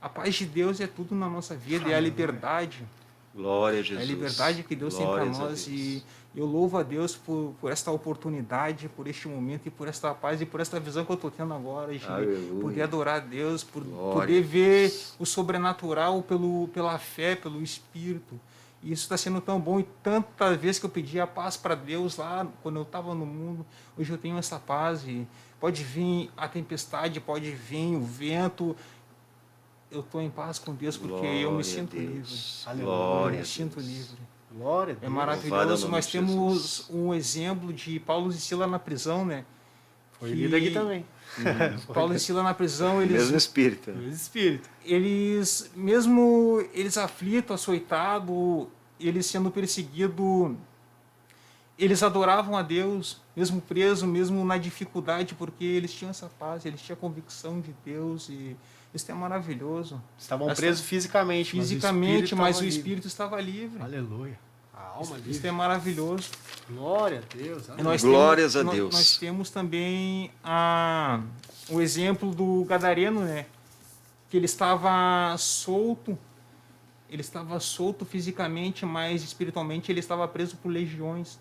a paz de Deus é tudo na nossa vida, é a liberdade. Glória a Jesus. É a liberdade que Deus tem para nós. E eu louvo a Deus por esta oportunidade, por este momento e por esta paz e por esta visão que eu estou tendo agora, de poder adorar a Deus, por poder ver o sobrenatural pela fé, pelo Espírito. E isso está sendo tão bom. E tantas vezes que eu pedi a paz para Deus lá, quando eu estava no mundo, hoje eu tenho essa paz. E pode vir a tempestade, pode vir o vento, eu estou em paz com Deus porque eu me sinto livre. Glória, eu me sinto livre. Glória a Deus. É maravilhoso. Nós temos um exemplo de Paulo e Sila na prisão, né? Foi lido aqui também. Paulo e Sila na prisão, eles... Mesmo espírito. Mesmo espírito. Eles, mesmo eles aflitos, açoitados, eles sendo perseguidos, eles adoravam a Deus, mesmo preso, mesmo na dificuldade, porque eles tinham essa paz, eles tinham a convicção de Deus e isso é maravilhoso. Estavam presos fisicamente, mas o espírito estava livre. Aleluia. A alma livre. Isso é maravilhoso. Glória a Deus. Glórias a Deus. Nós temos também o exemplo do gadareno, né? Que ele estava solto fisicamente, mas espiritualmente ele estava preso por legiões.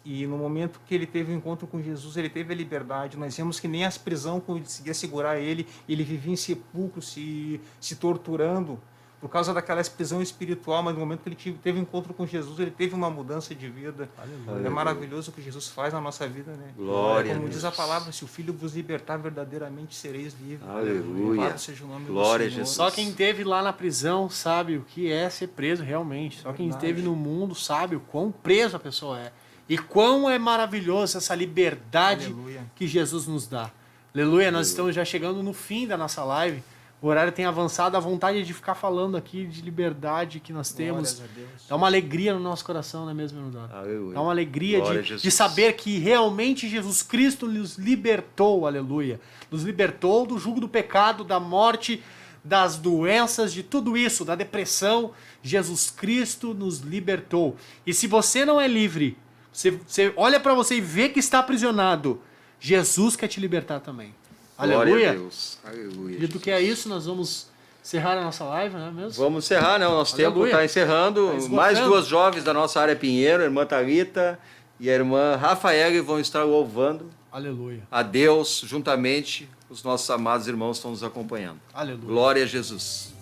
E no momento que ele teve o encontro com Jesus, ele teve a liberdade. Nós vemos que nem as prisões conseguiam segurar ele, ele vivia em sepulcro, se torturando, por causa daquela prisão espiritual, mas no momento que ele teve um encontro com Jesus, ele teve uma mudança de vida. Aleluia. É maravilhoso o que Jesus faz na nossa vida, né? Glória. Como diz a palavra, se o Filho vos libertar, verdadeiramente sereis livres. Aleluia. Louvado seja o nome Glória do Senhor. a Jesus. Só quem esteve lá na prisão sabe o que é ser preso realmente. Só quem esteve no mundo sabe o quão preso a pessoa é. E quão é maravilhoso essa liberdade que Jesus nos dá. Aleluia, nós estamos já chegando no fim da nossa live. O horário tem avançado, a vontade de ficar falando aqui de liberdade que nós temos. Dá uma alegria no nosso coração, não é mesmo, Leonardo? Aleluia. Dá uma alegria de saber que realmente Jesus Cristo nos libertou, aleluia. Nos libertou do jugo do pecado, da morte, das doenças, de tudo isso, da depressão. Jesus Cristo nos libertou. E se você não é livre, você olha para você e vê que está aprisionado, Jesus quer te libertar também. Glória Aleluia. a Deus. Aleluia. Dito que é isso, nós vamos encerrar a nossa live, não é mesmo? Vamos encerrar, né? O nosso tempo está encerrando. Mais duas jovens da nossa área Pinheiro, a irmã Thalita e a irmã Rafaela, vão estar louvando. Aleluia. A Deus, juntamente, os nossos amados irmãos estão nos acompanhando. Aleluia. Glória a Jesus.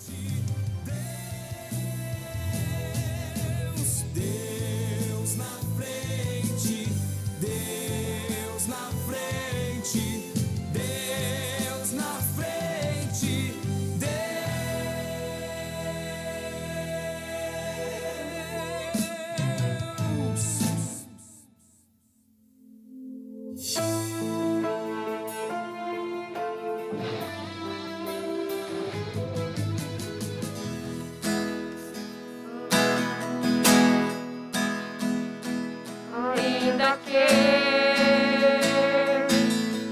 Ainda que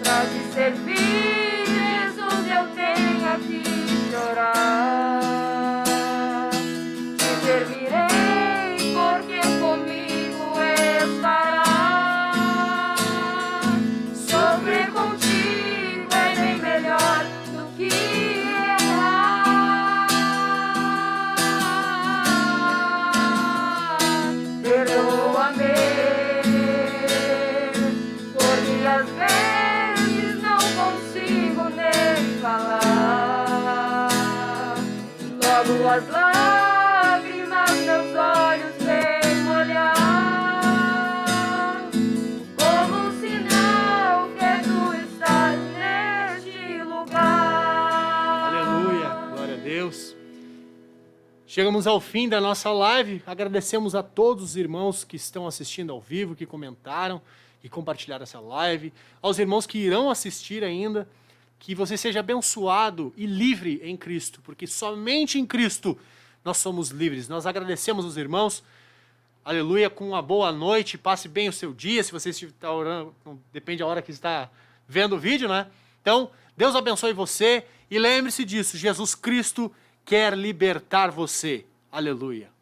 pra te servir, Jesus, eu tenha que chorar. Te servirei porque comigo estarás. Chegamos ao fim da nossa live. Agradecemos a todos os irmãos que estão assistindo ao vivo, que comentaram e compartilharam essa live. Aos irmãos que irão assistir ainda, que você seja abençoado e livre em Cristo, porque somente em Cristo nós somos livres. Nós agradecemos os irmãos. Aleluia, com uma boa noite. Passe bem o seu dia. Se você está orando, depende da hora que está vendo o vídeo, né? Então, Deus abençoe você e lembre-se disso. Jesus Cristo quer libertar você. Aleluia.